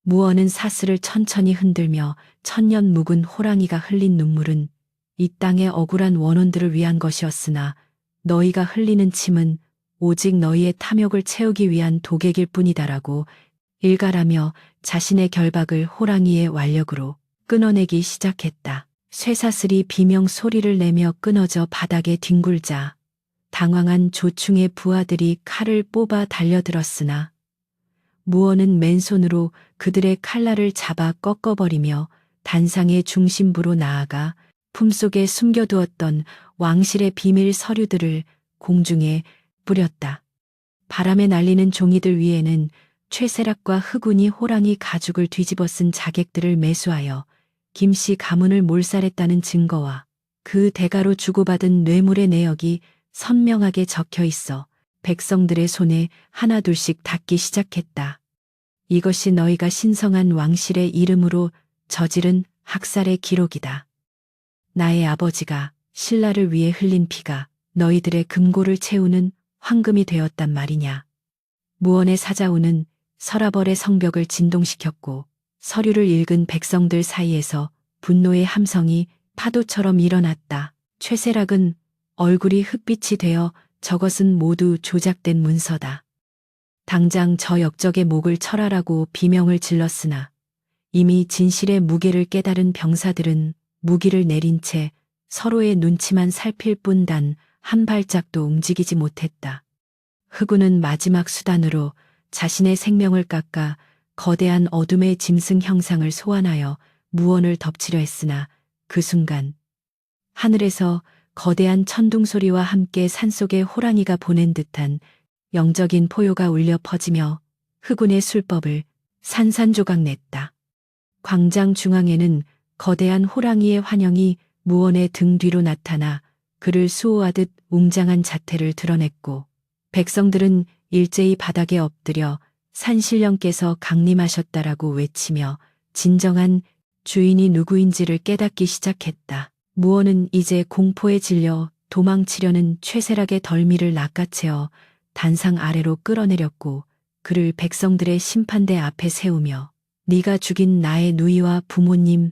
무언은 사슬을 천천히 흔들며 천년 묵은 호랑이가 흘린 눈물은 이 땅의 억울한 원혼들을 위한 것이었으나 너희가 흘리는 침은 오직 너희의 탐욕을 채우기 위한 독액일 뿐이다라고 일갈하며 자신의 결박을 호랑이의 완력으로 끊어내기 시작했다. 쇠사슬이 비명 소리를 내며 끊어져 바닥에 뒹굴자 당황한 조충의 부하들이 칼을 뽑아 달려들었으나 무언은 맨손으로 그들의 칼날을 잡아 꺾어버리며 단상의 중심부로 나아가 품속에 숨겨두었던 왕실의 비밀 서류들을 공중에 뿌렸다. 바람에 날리는 종이들 위에는 최세락과 흑운이 호랑이 가죽을 뒤집어 쓴 자객들을 매수하여 김씨 가문을 몰살했다는 증거와 그 대가로 주고받은 뇌물의 내역이 선명하게 적혀 있어 백성들의 손에 하나둘씩 닿기 시작했다. 이것이 너희가 신성한 왕실의 이름으로 저지른 학살의 기록이다. 나의 아버지가 신라를 위해 흘린 피가 너희들의 금고를 채우는 황금이 되었단 말이냐. 무언의 사자우는 서라벌의 성벽을 진동시켰고 서류를 읽은 백성들 사이에서 분노의 함성이 파도처럼 일어났다. 최세락은 얼굴이 흑빛이 되어 저것은 모두 조작된 문서다. 당장 저 역적의 목을 철하라고 비명을 질렀으나 이미 진실의 무게를 깨달은 병사들은 무기를 내린 채 서로의 눈치만 살필 뿐 단 한 발짝도 움직이지 못했다. 흑우는 마지막 수단으로 자신의 생명을 깎아 거대한 어둠의 짐승 형상을 소환하여 무언을 덮치려 했으나 그 순간 하늘에서 거대한 천둥 소리와 함께 산속에 호랑이가 보낸 듯한 영적인 포효가 울려 퍼지며 흑운의 술법을 산산조각 냈다. 광장 중앙에는 거대한 호랑이의 환영이 무언의 등 뒤로 나타나 그를 수호하듯 웅장한 자태를 드러냈고 백성들은 일제히 바닥에 엎드려 산신령께서 강림하셨다라고 외치며 진정한 주인이 누구인지를 깨닫기 시작했다. 무언은 이제 공포에 질려 도망치려는 최세락의 덜미를 낚아채어 단상 아래로 끌어내렸고 그를 백성들의 심판대 앞에 세우며 네가 죽인 나의 누이와 부모님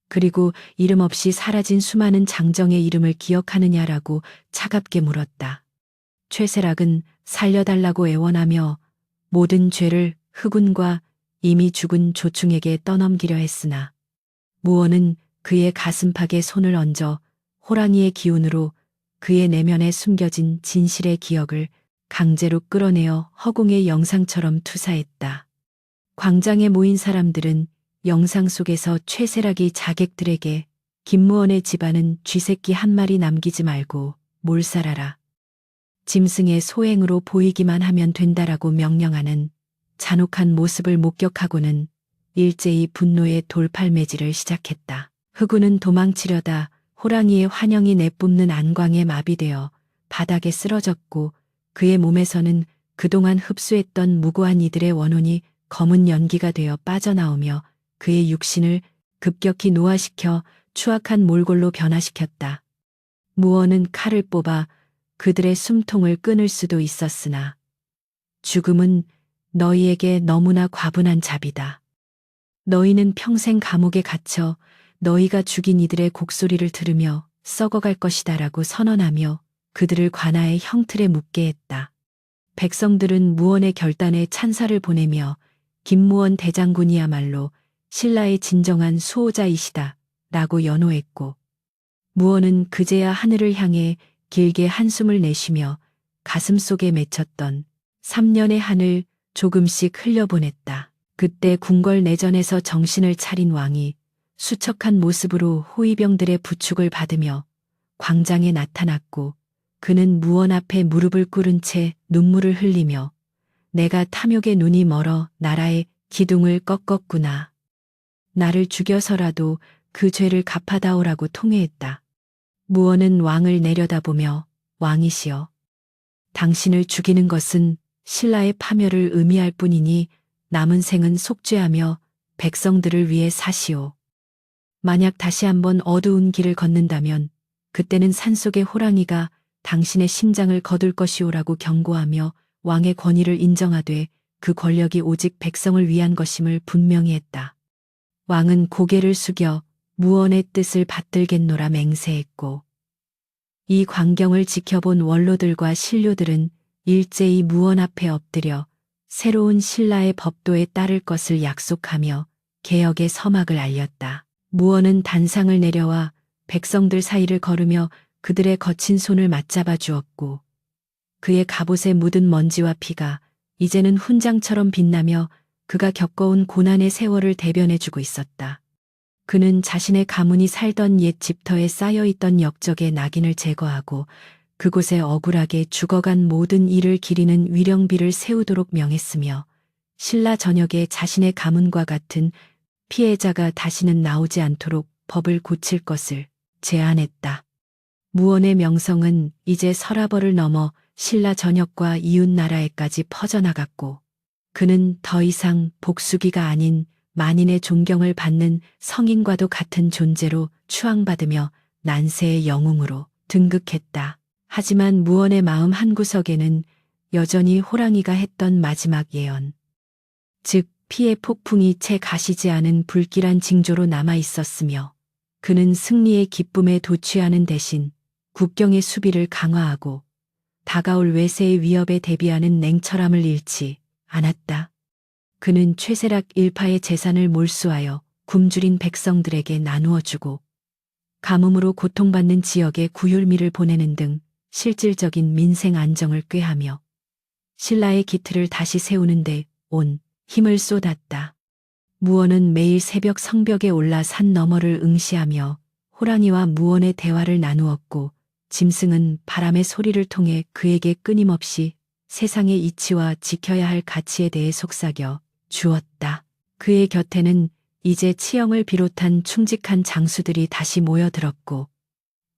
그리고 이름 없이 사라진 수많은 장정의 이름을 기억하느냐라고 차갑게 물었다. 최세락은 살려달라고 애원하며 모든 죄를 흑운과 이미 죽은 조충에게 떠넘기려 했으나 무언은 그의 가슴팍에 손을 얹어 호랑이의 기운으로 그의 내면에 숨겨진 진실의 기억을 강제로 끌어내어 허공의 영상처럼 투사했다. 광장에 모인 사람들은 영상 속에서 최세락이 자객들에게 김무원의 집안은 쥐새끼 한 마리 남기지 말고 몰살하라. 짐승의 소행으로 보이기만 하면 된다라고 명령하는 잔혹한 모습을 목격하고는 일제히 분노의 돌팔매질을 시작했다. 흑우는 도망치려다 호랑이의 환영이 내뿜는 안광에 마비되어 바닥에 쓰러졌고 그의 몸에서는 그동안 흡수했던 무고한 이들의 원혼이 검은 연기가 되어 빠져나오며 그의 육신을 급격히 노화시켜 추악한 몰골로 변화시켰다. 무언은 칼을 뽑아 그들의 숨통을 끊을 수도 있었으나 죽음은 너희에게 너무나 과분한 잡이다. 너희는 평생 감옥에 갇혀 너희가 죽인 이들의 곡소리를 들으며 썩어갈 것이다라고 선언하며 그들을 관아의 형틀에 묻게 했다. 백성들은 무언의 결단에 찬사를 보내며 김무원 대장군이야말로 신라의 진정한 수호자이시다 라고 연호했고 무언은 그제야 하늘을 향해 길게 한숨을 내쉬며 가슴속에 맺혔던 3년의 한을 조금씩 흘려보냈다. 그때 궁궐내전에서 정신을 차린 왕이 수척한 모습으로 호위병들의 부축을 받으며 광장에 나타났고 그는 무언 앞에 무릎을 꿇은 채 눈물을 흘리며 내가 탐욕의 눈이 멀어 나라의 기둥을 꺾었구나. 나를 죽여서라도 그 죄를 갚아다오라고 통회했다. 무언은 왕을 내려다보며 왕이시여. 당신을 죽이는 것은 신라의 파멸을 의미할 뿐이니 남은 생은 속죄하며 백성들을 위해 사시오. 만약 다시 한번 어두운 길을 걷는다면 그때는 산속의 호랑이가 당신의 심장을 거둘 것이오라고 경고하며 왕의 권위를 인정하되 그 권력이 오직 백성을 위한 것임을 분명히 했다. 왕은 고개를 숙여 무언의 뜻을 받들겠노라 맹세했고 이 광경을 지켜본 원로들과 신료들은 일제히 무언 앞에 엎드려 새로운 신라의 법도에 따를 것을 약속하며 개혁의 서막을 알렸다. 무언은 단상을 내려와 백성들 사이를 걸으며 그들의 거친 손을 맞잡아 주었고 그의 갑옷에 묻은 먼지와 피가 이제는 훈장처럼 빛나며 그가 겪어온 고난의 세월을 대변해주고 있었다. 그는 자신의 가문이 살던 옛 집터에 쌓여있던 역적의 낙인을 제거하고 그곳에 억울하게 죽어간 모든 이를 기리는 위령비를 세우도록 명했으며 신라 전역에 자신의 가문과 같은 피해자가 다시는 나오지 않도록 법을 고칠 것을 제안했다. 무원의 명성은 이제 서라벌을 넘어 신라 전역과 이웃 나라에까지 퍼져나갔고 그는 더 이상 복수기가 아닌 만인의 존경을 받는 성인과도 같은 존재로 추앙받으며 난세의 영웅으로 등극했다. 하지만 무원의 마음 한구석에는 여전히 호랑이가 했던 마지막 예언, 즉 피의 폭풍이 채 가시지 않은 불길한 징조로 남아 있었으며 그는 승리의 기쁨에 도취하는 대신 국경의 수비를 강화하고 다가올 외세의 위협에 대비하는 냉철함을 잃지 않았다. 그는 최세락 일파의 재산을 몰수하여 굶주린 백성들에게 나누어 주고 가뭄으로 고통받는 지역에 구휼미를 보내는 등 실질적인 민생 안정을 꾀하며 신라의 기틀을 다시 세우는데 온 힘을 쏟았다. 무원은 매일 새벽 성벽에 올라 산 너머를 응시하며 호랑이와 무원의 대화를 나누었고 짐승은 바람의 소리를 통해 그에게 끊임없이 세상의 이치와 지켜야 할 가치에 대해 속삭여 주었다. 그의 곁에는 이제 치영을 비롯한 충직한 장수들이 다시 모여들었고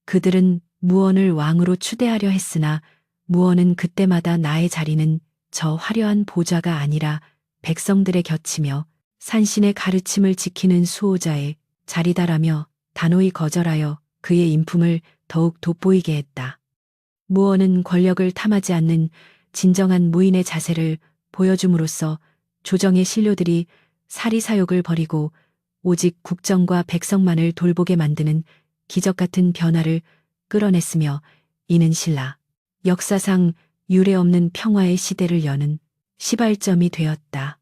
그들은 무원을 왕으로 추대하려 했으나 무원은 그때마다 나의 자리는 저 화려한 보좌가 아니라 백성들의 곁이며 산신의 가르침을 지키는 수호자의 자리다라며 단호히 거절하여 그의 인품을 더욱 돋보이게 했다. 무원은 권력을 탐하지 않는 진정한 무인의 자세를 보여줌으로써 조정의 신료들이 사리사욕을 버리고 오직 국정과 백성만을 돌보게 만드는 기적 같은 변화를 끌어냈으며 이는 신라 역사상 유례없는 평화의 시대를 여는 시발점이 되었다.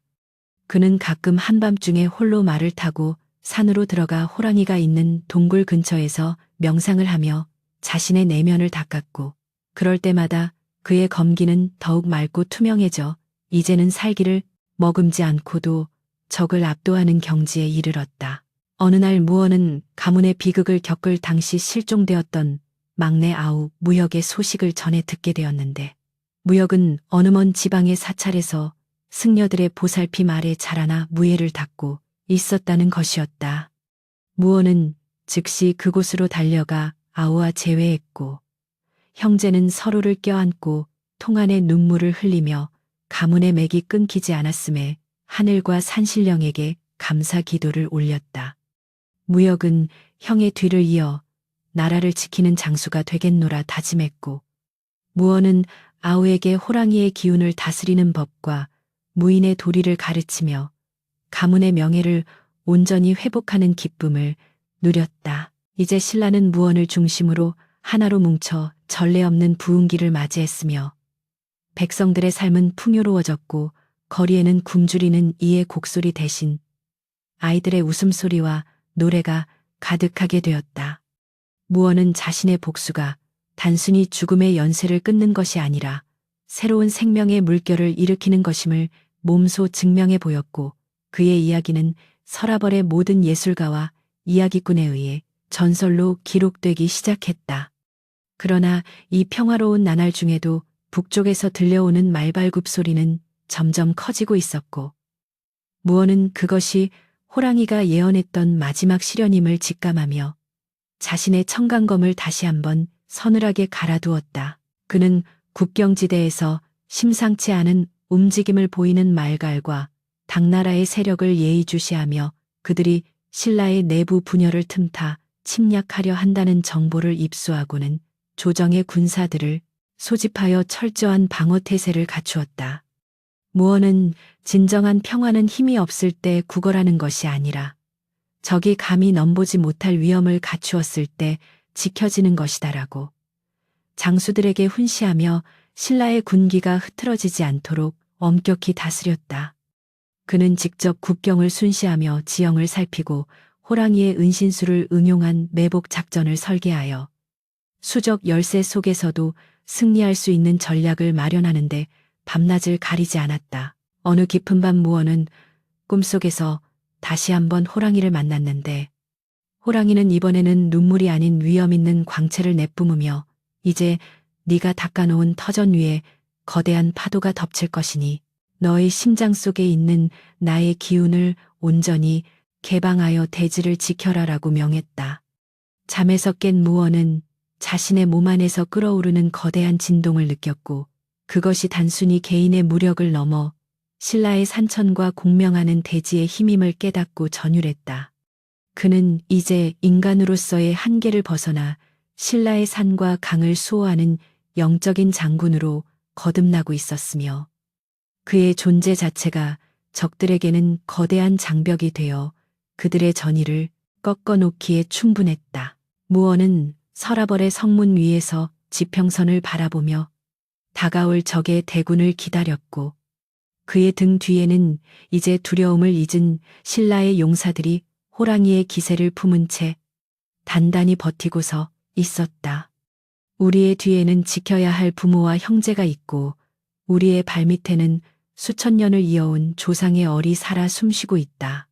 그는 가끔 한밤중에 홀로 말을 타고 산으로 들어가 호랑이가 있는 동굴 근처에서 명상을 하며 자신의 내면을 닦았고 그럴 때마다 그의 검기는 더욱 맑고 투명해져 이제는 살기를 머금지 않고도 적을 압도하는 경지에 이르렀다. 어느 날 무원은 가문의 비극을 겪을 당시 실종되었던 막내 아우 무역의 소식을 전해 듣게 되었는데 무역은 어느 먼 지방의 사찰에서 승려들의 보살핌 아래 자라나 무예를 닦고 있었다는 것이었다. 무원은 즉시 그곳으로 달려가 아우와 재회했고 형제는 서로를 껴안고 통안의 눈물을 흘리며 가문의 맥이 끊기지 않았음에 하늘과 산신령에게 감사 기도를 올렸다. 무역은 형의 뒤를 이어 나라를 지키는 장수가 되겠노라 다짐했고 무원은 아우에게 호랑이의 기운을 다스리는 법과 무인의 도리를 가르치며 가문의 명예를 온전히 회복하는 기쁨을 누렸다. 이제 신라는 무원을 중심으로 하나로 뭉쳐 전례 없는 부흥기를 맞이했으며 백성들의 삶은 풍요로워졌고 거리에는 굶주리는 이의 곡소리 대신 아이들의 웃음소리와 노래가 가득하게 되었다. 무원은 자신의 복수가 단순히 죽음의 연쇄를 끊는 것이 아니라 새로운 생명의 물결을 일으키는 것임을 몸소 증명해 보였고 그의 이야기는 서라벌의 모든 예술가와 이야기꾼에 의해 전설로 기록되기 시작했다. 그러나 이 평화로운 나날 중에도 북쪽에서 들려오는 말발굽 소리는 점점 커지고 있었고 무원은 그것이 호랑이가 예언했던 마지막 시련임을 직감하며 자신의 청강검을 다시 한번 서늘하게 갈아두었다. 그는 국경지대에서 심상치 않은 움직임을 보이는 말갈과 당나라의 세력을 예의주시하며 그들이 신라의 내부 분열을 틈타 침략하려 한다는 정보를 입수하고는 조정의 군사들을 소집하여 철저한 방어태세를 갖추었다. 무원은 진정한 평화는 힘이 없을 때 구걸하는 것이 아니라 적이 감히 넘보지 못할 위험을 갖추었을 때 지켜지는 것이다라고 장수들에게 훈시하며 신라의 군기가 흐트러지지 않도록 엄격히 다스렸다. 그는 직접 국경을 순시하며 지형을 살피고 호랑이의 은신술을 응용한 매복 작전을 설계하여 수적 열세 속에서도 승리할 수 있는 전략을 마련하는데 밤낮을 가리지 않았다. 어느 깊은 밤 무원은 꿈속에서 다시 한번 호랑이를 만났는데 호랑이는 이번에는 눈물이 아닌 위험 있는 광채를 내뿜으며 이제 네가 닦아놓은 터전 위에 거대한 파도가 덮칠 것이니 너의 심장 속에 있는 나의 기운을 온전히 개방하여 대지를 지켜라라고 명했다. 잠에서 깬 무원은 자신의 몸 안에서 끓어오르는 거대한 진동을 느꼈고 그것이 단순히 개인의 무력을 넘어 신라의 산천과 공명하는 대지의 힘임을 깨닫고 전율했다. 그는 이제 인간으로서의 한계를 벗어나 신라의 산과 강을 수호하는 영적인 장군으로 거듭나고 있었으며 그의 존재 자체가 적들에게는 거대한 장벽이 되어 그들의 전의를 꺾어놓기에 충분했다. 무원은 서라벌의 성문 위에서 지평선을 바라보며 다가올 적의 대군을 기다렸고 그의 등 뒤에는 이제 두려움을 잊은 신라의 용사들이 호랑이의 기세를 품은 채 단단히 버티고서 있었다. 우리의 뒤에는 지켜야 할 부모와 형제가 있고 우리의 발밑에는 수천 년을 이어온 조상의 얼이 살아 숨쉬고 있다.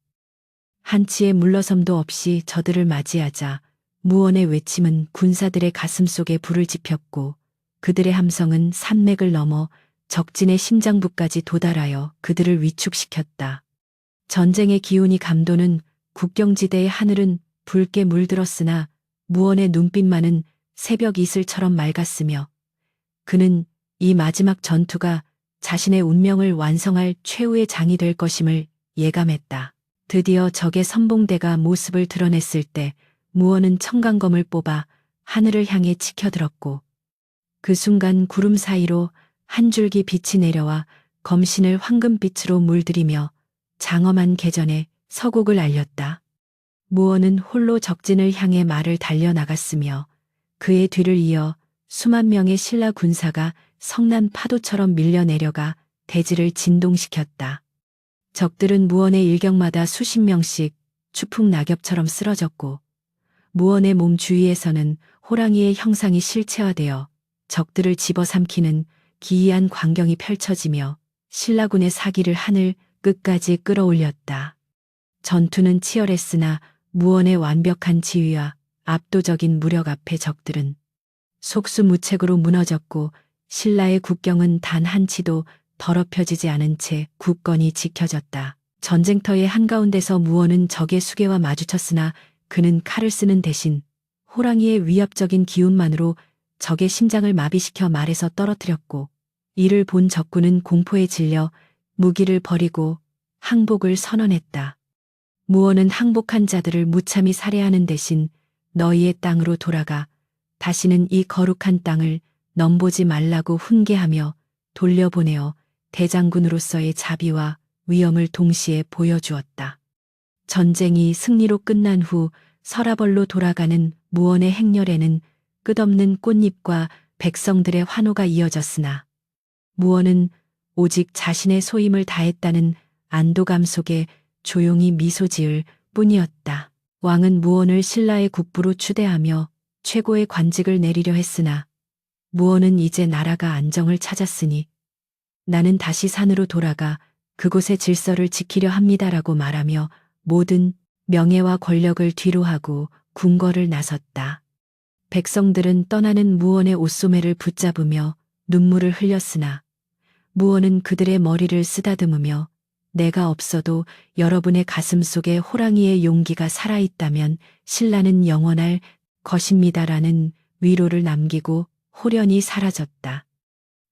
한치의 물러섬도 없이 저들을 맞이하자 무원의 외침은 군사들의 가슴 속에 불을 지폈고 그들의 함성은 산맥을 넘어 적진의 심장부까지 도달하여 그들을 위축시켰다. 전쟁의 기운이 감도는 국경지대의 하늘은 붉게 물들었으나 무원의 눈빛만은 새벽 이슬처럼 맑았으며 그는 이 마지막 전투가 자신의 운명을 완성할 최후의 장이 될 것임을 예감했다. 드디어 적의 선봉대가 모습을 드러냈을 때 무원은 청강검을 뽑아 하늘을 향해 치켜들었고 그 순간 구름 사이로 한 줄기 빛이 내려와 검신을 황금빛으로 물들이며 장엄한 개전의 서곡을 알렸다. 무원은 홀로 적진을 향해 말을 달려나갔으며 그의 뒤를 이어 수만 명의 신라 군사가 성난 파도처럼 밀려 내려가 대지를 진동시켰다. 적들은 무원의 일격마다 수십 명씩 추풍 낙엽처럼 쓰러졌고 무원의 몸 주위에서는 호랑이의 형상이 실체화되어 적들을 집어삼키는 기이한 광경이 펼쳐지며 신라군의 사기를 하늘 끝까지 끌어올렸다. 전투는 치열했으나 무원의 완벽한 지휘와 압도적인 무력 앞에 적들은 속수무책으로 무너졌고 신라의 국경은 단 한치도 더럽혀지지 않은 채 굳건히 지켜졌다. 전쟁터의 한가운데서 무원은 적의 수계와 마주쳤으나 그는 칼을 쓰는 대신 호랑이의 위압적인 기운만으로 적의 심장을 마비시켜 말에서 떨어뜨렸고 이를 본 적군은 공포에 질려 무기를 버리고 항복을 선언했다. 무원은 항복한 자들을 무참히 살해하는 대신 너희의 땅으로 돌아가 다시는 이 거룩한 땅을 넘보지 말라고 훈계하며 돌려보내어 대장군으로서의 자비와 위엄을 동시에 보여주었다. 전쟁이 승리로 끝난 후 서라벌로 돌아가는 무원의 행렬에는 끝없는 꽃잎과 백성들의 환호가 이어졌으나 무원은 오직 자신의 소임을 다했다는 안도감 속에 조용히 미소 지을 뿐이었다. 왕은 무원을 신라의 국부로 추대하며 최고의 관직을 내리려 했으나 무원은 이제 나라가 안정을 찾았으니 나는 다시 산으로 돌아가 그곳의 질서를 지키려 합니다라고 말하며 모든 명예와 권력을 뒤로하고 궁궐을 나섰다. 백성들은 떠나는 무원의 옷소매를 붙잡으며 눈물을 흘렸으나 무원은 그들의 머리를 쓰다듬으며 내가 없어도 여러분의 가슴 속에 호랑이의 용기가 살아있다면 신라는 영원할 것입니다라는 위로를 남기고 호련히 사라졌다.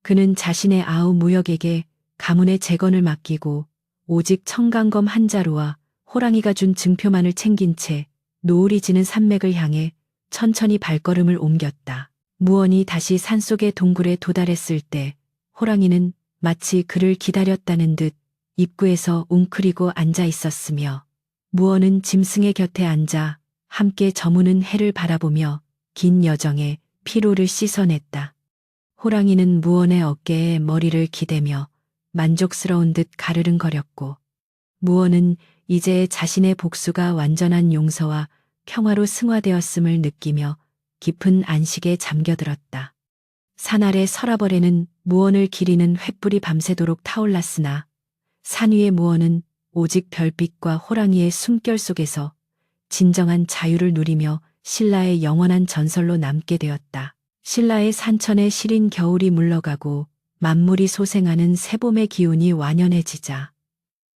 그는 자신의 아우 무역에게 가문의 재건을 맡기고 오직 청강검 한 자루와 호랑이가 준 증표만을 챙긴 채 노을이 지는 산맥을 향해 천천히 발걸음을 옮겼다. 무원이 다시 산속의 동굴에 도달했을 때 호랑이는 마치 그를 기다렸다는 듯 입구에서 웅크리고 앉아 있었으며 무원은 짐승의 곁에 앉아 함께 저무는 해를 바라보며 긴 여정의 피로를 씻어냈다. 호랑이는 무원의 어깨에 머리를 기대며 만족스러운 듯 가르릉거렸고 무원은 이제 자신의 복수가 완전한 용서와 평화로 승화되었음을 느끼며 깊은 안식에 잠겨들었다. 산 아래 서라벌에는 무원을 기리는 횃불이 밤새도록 타올랐으나 산 위의 무원은 오직 별빛과 호랑이의 숨결 속에서 진정한 자유를 누리며 신라의 영원한 전설로 남게 되었다. 신라의 산천에 시린 겨울이 물러가고 만물이 소생하는 새봄의 기운이 완연해지자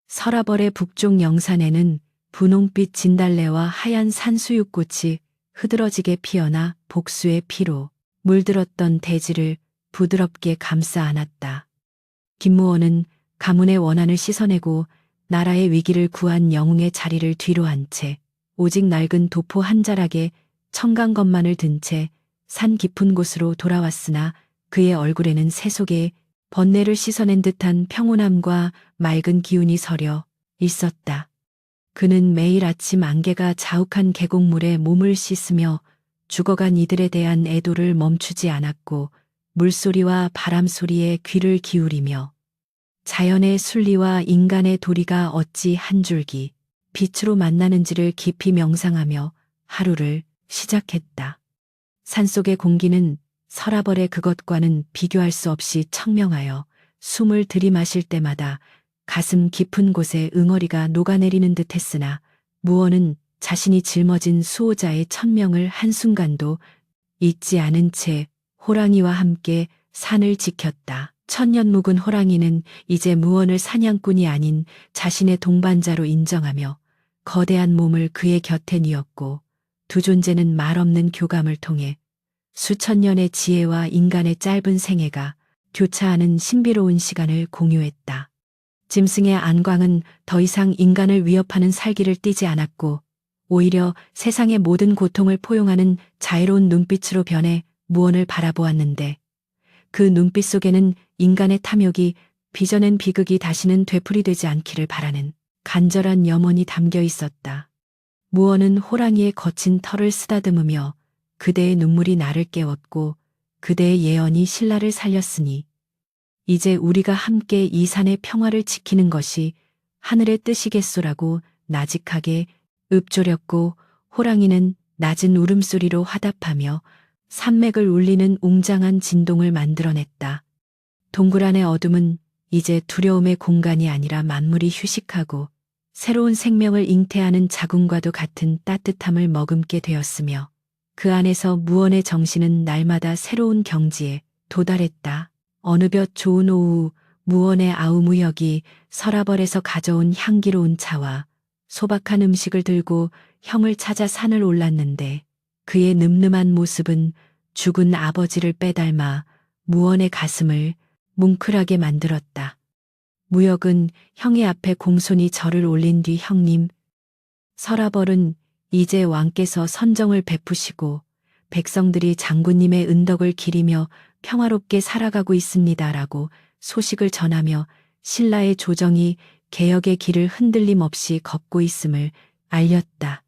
서라벌의 북쪽 영산에는 분홍빛 진달래와 하얀 산수육꽃이 흐드러지게 피어나 복수의 피로 물들었던 대지를 부드럽게 감싸 안았다. 김무원은 가문의 원한을 씻어내고 나라의 위기를 구한 영웅의 자리를 뒤로 한 채 오직 낡은 도포 한 자락에 청강것만을 든 채 산 깊은 곳으로 돌아왔으나 그의 얼굴에는 새속의 번뇌를 씻어낸 듯한 평온함과 맑은 기운이 서려 있었다. 그는 매일 아침 안개가 자욱한 계곡물에 몸을 씻으며 죽어간 이들에 대한 애도를 멈추지 않았고 물소리와 바람소리에 귀를 기울이며 자연의 순리와 인간의 도리가 어찌 한 줄기 빛으로 만나는지를 깊이 명상하며 하루를 시작했다. 산속의 공기는 서라벌의 그것과는 비교할 수 없이 청명하여 숨을 들이마실 때마다 가슴 깊은 곳에 응어리가 녹아내리는 듯했으나 무언은 자신이 짊어진 수호자의 천명을 한순간도 잊지 않은 채 호랑이와 함께 산을 지켰다. 천년 묵은 호랑이는 이제 무언을 사냥꾼이 아닌 자신의 동반자로 인정하며 거대한 몸을 그의 곁에 뉘었고 두 존재는 말없는 교감을 통해 수천 년의 지혜와 인간의 짧은 생애가 교차하는 신비로운 시간을 공유했다. 짐승의 안광은 더 이상 인간을 위협하는 살기를 띠지 않았고 오히려 세상의 모든 고통을 포용하는 자애로운 눈빛으로 변해 무언을 바라보았는데 그 눈빛 속에는 인간의 탐욕이 빚어낸 비극이 다시는 되풀이되지 않기를 바라는 간절한 염원이 담겨 있었다. 무언은 호랑이의 거친 털을 쓰다듬으며 그대의 눈물이 나를 깨웠고 그대의 예언이 신라를 살렸으니 이제 우리가 함께 이 산의 평화를 지키는 것이 하늘의 뜻이겠소라고 나직하게 읊조렸고 호랑이는 낮은 울음소리로 화답하며 산맥을 울리는 웅장한 진동을 만들어냈다. 동굴 안의 어둠은 이제 두려움의 공간이 아니라 만물이 휴식하고 새로운 생명을 잉태하는 자궁과도 같은 따뜻함을 머금게 되었으며 그 안에서 무언의 정신은 날마다 새로운 경지에 도달했다. 어느 볕 좋은 오후 무언의 아우무역이 서라벌에서 가져온 향기로운 차와 소박한 음식을 들고 형을 찾아 산을 올랐는데 그의 늠름한 모습은 죽은 아버지를 빼닮아 무언의 가슴을 뭉클하게 만들었다. 무역은 형의 앞에 공손히 절을 올린 뒤 형님, 서라벌은 이제 왕께서 선정을 베푸시고 백성들이 장군님의 은덕을 기리며 평화롭게 살아가고 있습니다라고 소식을 전하며 신라의 조정이 개혁의 길을 흔들림 없이 걷고 있음을 알렸다.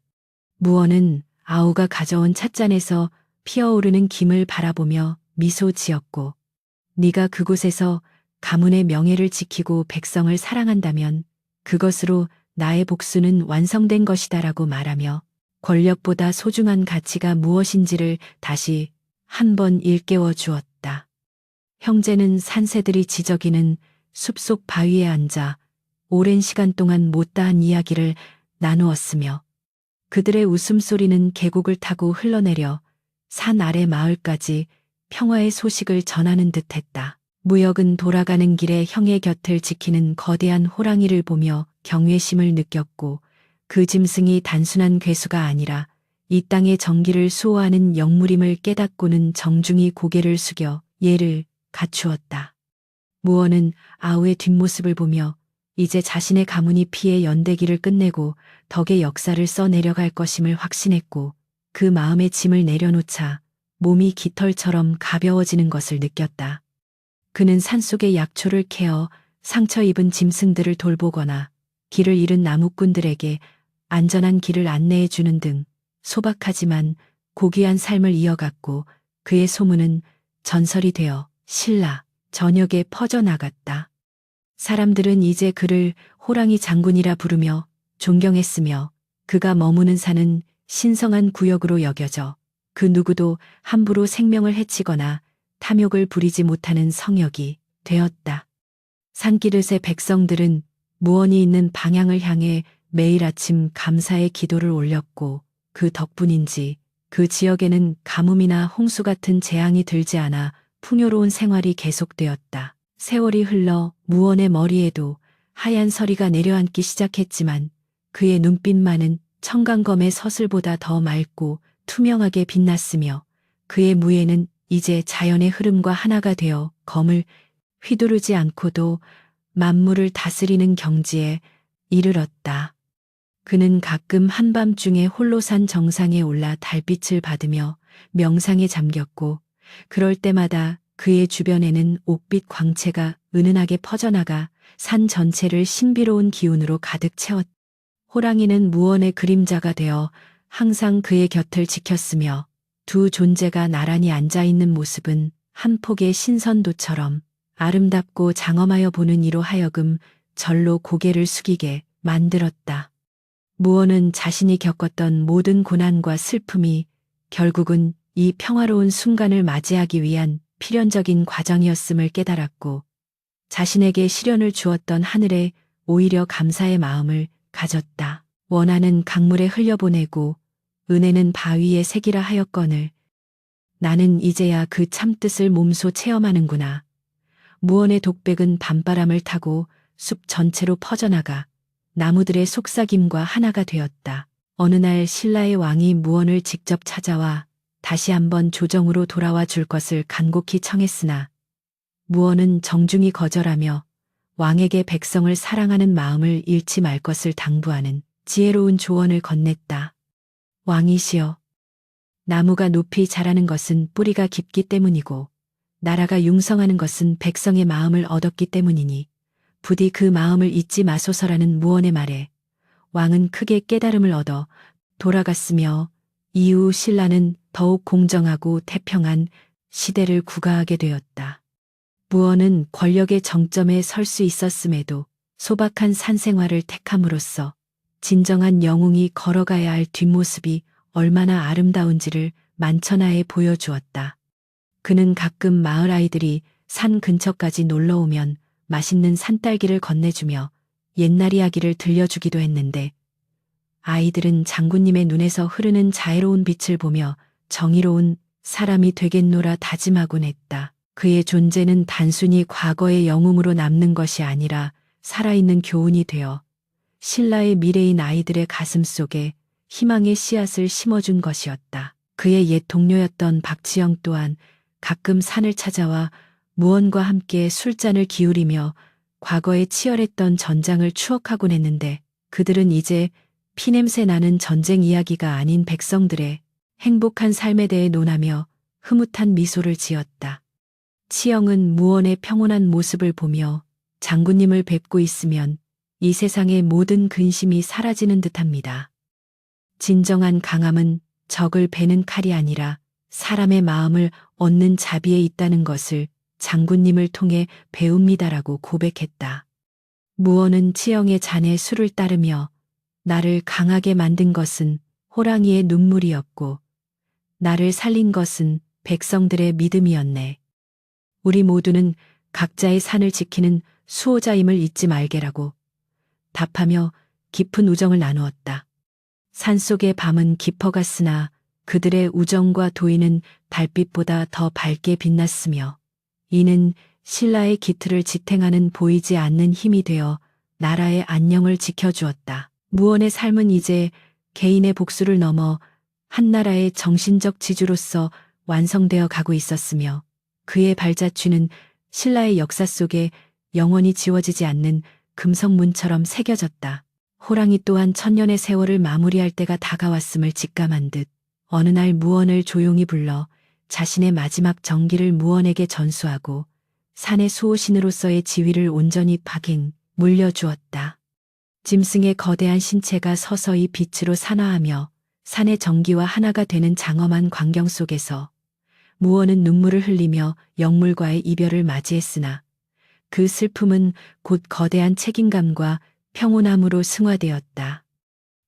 무언은 아우가 가져온 찻잔에서 피어오르는 김을 바라보며 미소 지었고 네가 그곳에서 가문의 명예를 지키고 백성을 사랑한다면 그것으로 나의 복수는 완성된 것이다라고 말하며 권력보다 소중한 가치가 무엇인지를 다시 한 번 일깨워 주었다. 형제는 산새들이 지저귀는 숲속 바위에 앉아 오랜 시간 동안 못다한 이야기를 나누었으며 그들의 웃음소리는 계곡을 타고 흘러내려 산 아래 마을까지 평화의 소식을 전하는 듯했다. 무역은 돌아가는 길에 형의 곁을 지키는 거대한 호랑이를 보며 경외심을 느꼈고 그 짐승이 단순한 괴수가 아니라 이 땅의 정기를 수호하는 영물임을 깨닫고는 정중히 고개를 숙여 예를 갖추었다. 무언은 아우의 뒷모습을 보며 이제 자신의 가문이 피해 연대기를 끝내고 덕의 역사를 써내려갈 것임을 확신했고 그 마음의 짐을 내려놓자 몸이 깃털처럼 가벼워지는 것을 느꼈다. 그는 산속의 약초를 캐어 상처 입은 짐승들을 돌보거나 길을 잃은 나무꾼들에게 안전한 길을 안내해 주는 등 소박하지만 고귀한 삶을 이어갔고 그의 소문은 전설이 되어 신라 전역에 퍼져나갔다. 사람들은 이제 그를 호랑이 장군이라 부르며 존경했으며 그가 머무는 산은 신성한 구역으로 여겨져 그 누구도 함부로 생명을 해치거나 탐욕을 부리지 못하는 성역이 되었다. 산기슭의 백성들은 무언이 있는 방향을 향해 매일 아침 감사의 기도를 올렸고 그 덕분인지 그 지역에는 가뭄이나 홍수 같은 재앙이 들지 않아 풍요로운 생활이 계속되었다. 세월이 흘러 무원의 머리에도 하얀 서리가 내려앉기 시작했지만 그의 눈빛만은 청강검의 서슬보다 더 맑고 투명하게 빛났으며 그의 무예는 이제 자연의 흐름과 하나가 되어 검을 휘두르지 않고도 만물을 다스리는 경지에 이르렀다. 그는 가끔 한밤중에 홀로 산 정상에 올라 달빛을 받으며 명상에 잠겼고 그럴 때마다 그의 주변에는 옥빛 광채가 은은하게 퍼져나가 산 전체를 신비로운 기운으로 가득 채웠다. 호랑이는 무언의 그림자가 되어 항상 그의 곁을 지켰으며 두 존재가 나란히 앉아있는 모습은 한 폭의 신선도처럼 아름답고 장엄하여 보는 이로 하여금 절로 고개를 숙이게 만들었다. 무언은 자신이 겪었던 모든 고난과 슬픔이 결국은 이 평화로운 순간을 맞이하기 위한 필연적인 과정이었음을 깨달았고 자신에게 시련을 주었던 하늘에 오히려 감사의 마음을 가졌다. 원하는 강물에 흘려보내고 은혜는 바위에 새기라 하였거늘 나는 이제야 그 참뜻을 몸소 체험하는구나. 무언의 독백은 밤바람을 타고 숲 전체로 퍼져나가 나무들의 속삭임과 하나가 되었다. 어느 날 신라의 왕이 무언을 직접 찾아와 다시 한번 조정으로 돌아와 줄 것을 간곡히 청했으나 무언은 정중히 거절하며 왕에게 백성을 사랑하는 마음을 잃지 말 것을 당부하는 지혜로운 조언을 건넸다. 왕이시여, 나무가 높이 자라는 것은 뿌리가 깊기 때문이고 나라가 융성하는 것은 백성의 마음을 얻었기 때문이니 부디 그 마음을 잊지 마소서라는 무언의 말에 왕은 크게 깨달음을 얻어 돌아갔으며 이후 신라는 더욱 공정하고 태평한 시대를 구가하게 되었다. 무언은 권력의 정점에 설 수 있었음에도 소박한 산생활을 택함으로써 진정한 영웅이 걸어가야 할 뒷모습이 얼마나 아름다운지를 만천하에 보여주었다. 그는 가끔 마을 아이들이 산 근처까지 놀러오면 맛있는 산딸기를 건네주며 옛날 이야기를 들려주기도 했는데 아이들은 장군님의 눈에서 흐르는 자애로운 빛을 보며 정의로운 사람이 되겠노라 다짐하곤 했다. 그의 존재는 단순히 과거의 영웅으로 남는 것이 아니라 살아있는 교훈이 되어 신라의 미래인 아이들의 가슴 속에 희망의 씨앗을 심어준 것이었다. 그의 옛 동료였던 박지영 또한 가끔 산을 찾아와 무언과 함께 술잔을 기울이며 과거에 치열했던 전장을 추억하곤 했는데 그들은 이제 피냄새 나는 전쟁 이야기가 아닌 백성들의 행복한 삶에 대해 논하며 흐뭇한 미소를 지었다. 치영은 무언의 평온한 모습을 보며 장군님을 뵙고 있으면 이 세상의 모든 근심이 사라지는 듯합니다. 진정한 강함은 적을 베는 칼이 아니라 사람의 마음을 얻는 자비에 있다는 것을 장군님을 통해 배웁니다라고 고백했다. 무언은 치영의 잔에 술을 따르며 나를 강하게 만든 것은 호랑이의 눈물이었고 나를 살린 것은 백성들의 믿음이었네. 우리 모두는 각자의 산을 지키는 수호자임을 잊지 말게라고 답하며 깊은 우정을 나누었다. 산속의 밤은 깊어갔으나 그들의 우정과 도의는 달빛보다 더 밝게 빛났으며 이는 신라의 기틀을 지탱하는 보이지 않는 힘이 되어 나라의 안녕을 지켜주었다. 무언의 삶은 이제 개인의 복수를 넘어 한나라의 정신적 지주로서 완성되어 가고 있었으며 그의 발자취는 신라의 역사 속에 영원히 지워지지 않는 금성문처럼 새겨졌다. 호랑이 또한 천년의 세월을 마무리할 때가 다가왔음을 직감한 듯 어느 날 무언을 조용히 불러 자신의 마지막 정기를 무언에게 전수하고 산의 수호신으로서의 지위를 온전히 박행 물려주었다. 짐승의 거대한 신체가 서서히 빛으로 산화하며 산의 정기와 하나가 되는 장엄한 광경 속에서 무언은 눈물을 흘리며 영물과의 이별을 맞이했으나 그 슬픔은 곧 거대한 책임감과 평온함으로 승화되었다.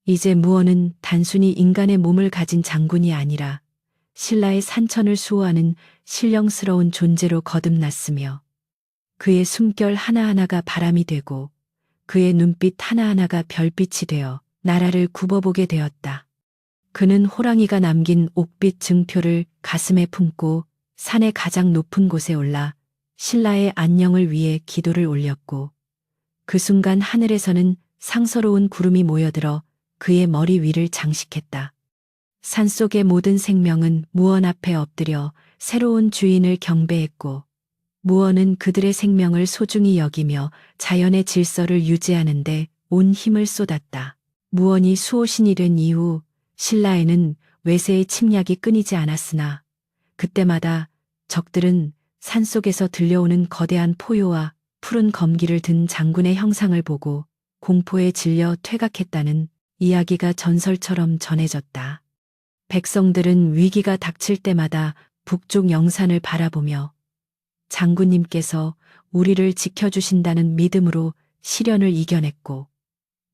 이제 무언은 단순히 인간의 몸을 가진 장군이 아니라 신라의 산천을 수호하는 신령스러운 존재로 거듭났으며 그의 숨결 하나하나가 바람이 되고 그의 눈빛 하나하나가 별빛이 되어 나라를 굽어보게 되었다. 그는 호랑이가 남긴 옥빛 증표를 가슴에 품고 산의 가장 높은 곳에 올라 신라의 안녕을 위해 기도를 올렸고, 그 순간 하늘에서는 상서로운 구름이 모여들어 그의 머리 위를 장식했다. 산속의 모든 생명은 무언 앞에 엎드려 새로운 주인을 경배했고, 무언은 그들의 생명을 소중히 여기며 자연의 질서를 유지하는데 온 힘을 쏟았다. 무언이 수호신이 된 이후 신라에는 외세의 침략이 끊이지 않았으나, 그때마다 적들은 산속에서 들려오는 거대한 포효와 푸른 검기를 든 장군의 형상을 보고 공포에 질려 퇴각했다는 이야기가 전설처럼 전해졌다. 백성들은 위기가 닥칠 때마다 북쪽 영산을 바라보며 장군님께서 우리를 지켜주신다는 믿음으로 시련을 이겨냈고,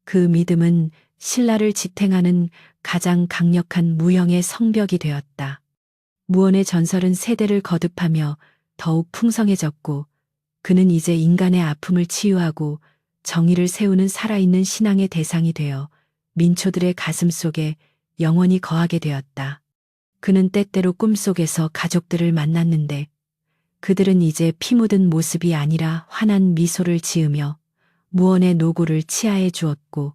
그 믿음은 신라를 지탱하는 가장 강력한 무형의 성벽이 되었다. 무언의 전설은 세대를 거듭하며 더욱 풍성해졌고, 그는 이제 인간의 아픔을 치유하고 정의를 세우는 살아있는 신앙의 대상이 되어 민초들의 가슴 속에 영원히 거하게 되었다. 그는 때때로 꿈속에서 가족들을 만났는데, 그들은 이제 피 묻은 모습이 아니라 환한 미소를 지으며 무언의 노고를 치하해 주었고,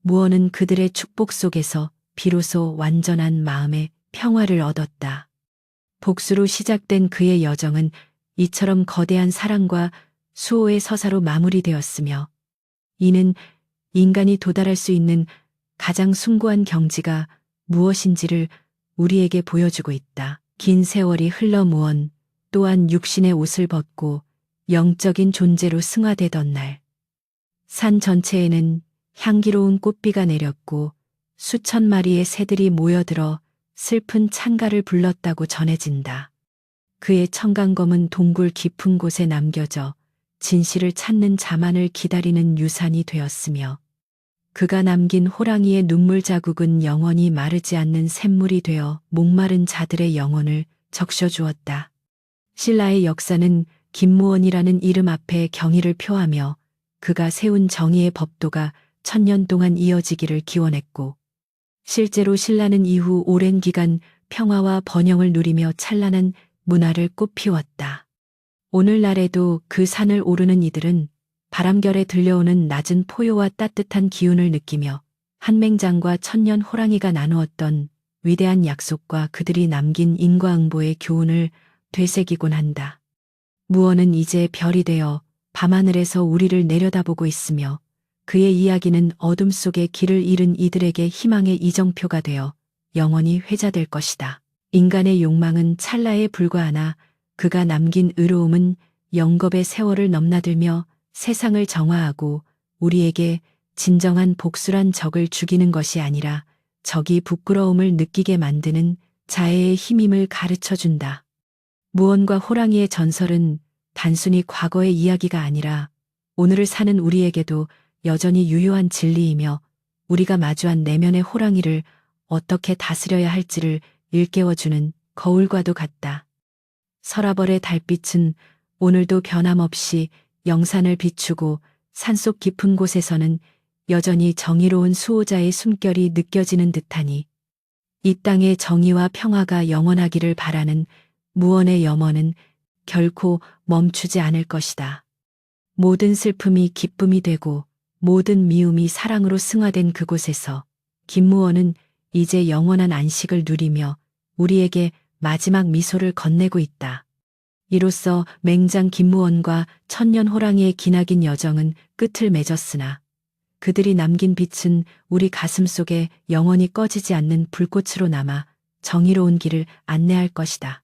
무언은 그들의 축복 속에서 비로소 완전한 마음의 평화를 얻었다. 복수로 시작된 그의 여정은 이처럼 거대한 사랑과 수호의 서사로 마무리되었으며, 이는 인간이 도달할 수 있는 가장 숭고한 경지가 무엇인지를 우리에게 보여주고 있다. 긴 세월이 흘러 무언 또한 육신의 옷을 벗고 영적인 존재로 승화되던 날, 산 전체에는 향기로운 꽃비가 내렸고 수천 마리의 새들이 모여들어 슬픈 찬가를 불렀다고 전해진다. 그의 청강검은 동굴 깊은 곳에 남겨져 진실을 찾는 자만을 기다리는 유산이 되었으며, 그가 남긴 호랑이의 눈물 자국은 영원히 마르지 않는 샘물이 되어 목마른 자들의 영혼을 적셔주었다. 신라의 역사는 김무원이라는 이름 앞에 경의를 표하며 그가 세운 정의의 법도가 천년 동안 이어지기를 기원했고, 실제로 신라는 이후 오랜 기간 평화와 번영을 누리며 찬란한 문화를 꽃피웠다. 오늘날에도 그 산을 오르는 이들은 바람결에 들려오는 낮은 포효와 따뜻한 기운을 느끼며 한맹장과 천년 호랑이가 나누었던 위대한 약속과 그들이 남긴 인과응보의 교훈을 되새기곤 한다. 무언은 이제 별이 되어 밤하늘에서 우리를 내려다보고 있으며, 그의 이야기는 어둠 속에 길을 잃은 이들에게 희망의 이정표가 되어 영원히 회자될 것이다. 인간의 욕망은 찰나에 불과하나 그가 남긴 의로움은 영겁의 세월을 넘나들며 세상을 정화하고 우리에게 진정한 복수란 적을 죽이는 것이 아니라 적이 부끄러움을 느끼게 만드는 자애의 힘임을 가르쳐준다. 무언과 호랑이의 전설은 단순히 과거의 이야기가 아니라 오늘을 사는 우리에게도 여전히 유효한 진리이며, 우리가 마주한 내면의 호랑이를 어떻게 다스려야 할지를 일깨워주는 거울과도 같다. 서라벌의 달빛은 오늘도 변함없이 영산을 비추고 산속 깊은 곳에서는 여전히 정의로운 수호자의 숨결이 느껴지는 듯하니, 이 땅의 정의와 평화가 영원하기를 바라는 무언의 염원은 결코 멈추지 않을 것이다. 모든 슬픔이 기쁨이 되고 모든 미움이 사랑으로 승화된 그곳에서 김무원은 이제 영원한 안식을 누리며 우리에게 마지막 미소를 건네고 있다. 이로써 맹장 김무원과 천년 호랑이의 기나긴 여정은 끝을 맺었으나, 그들이 남긴 빛은 우리 가슴 속에 영원히 꺼지지 않는 불꽃으로 남아 정의로운 길을 안내할 것이다.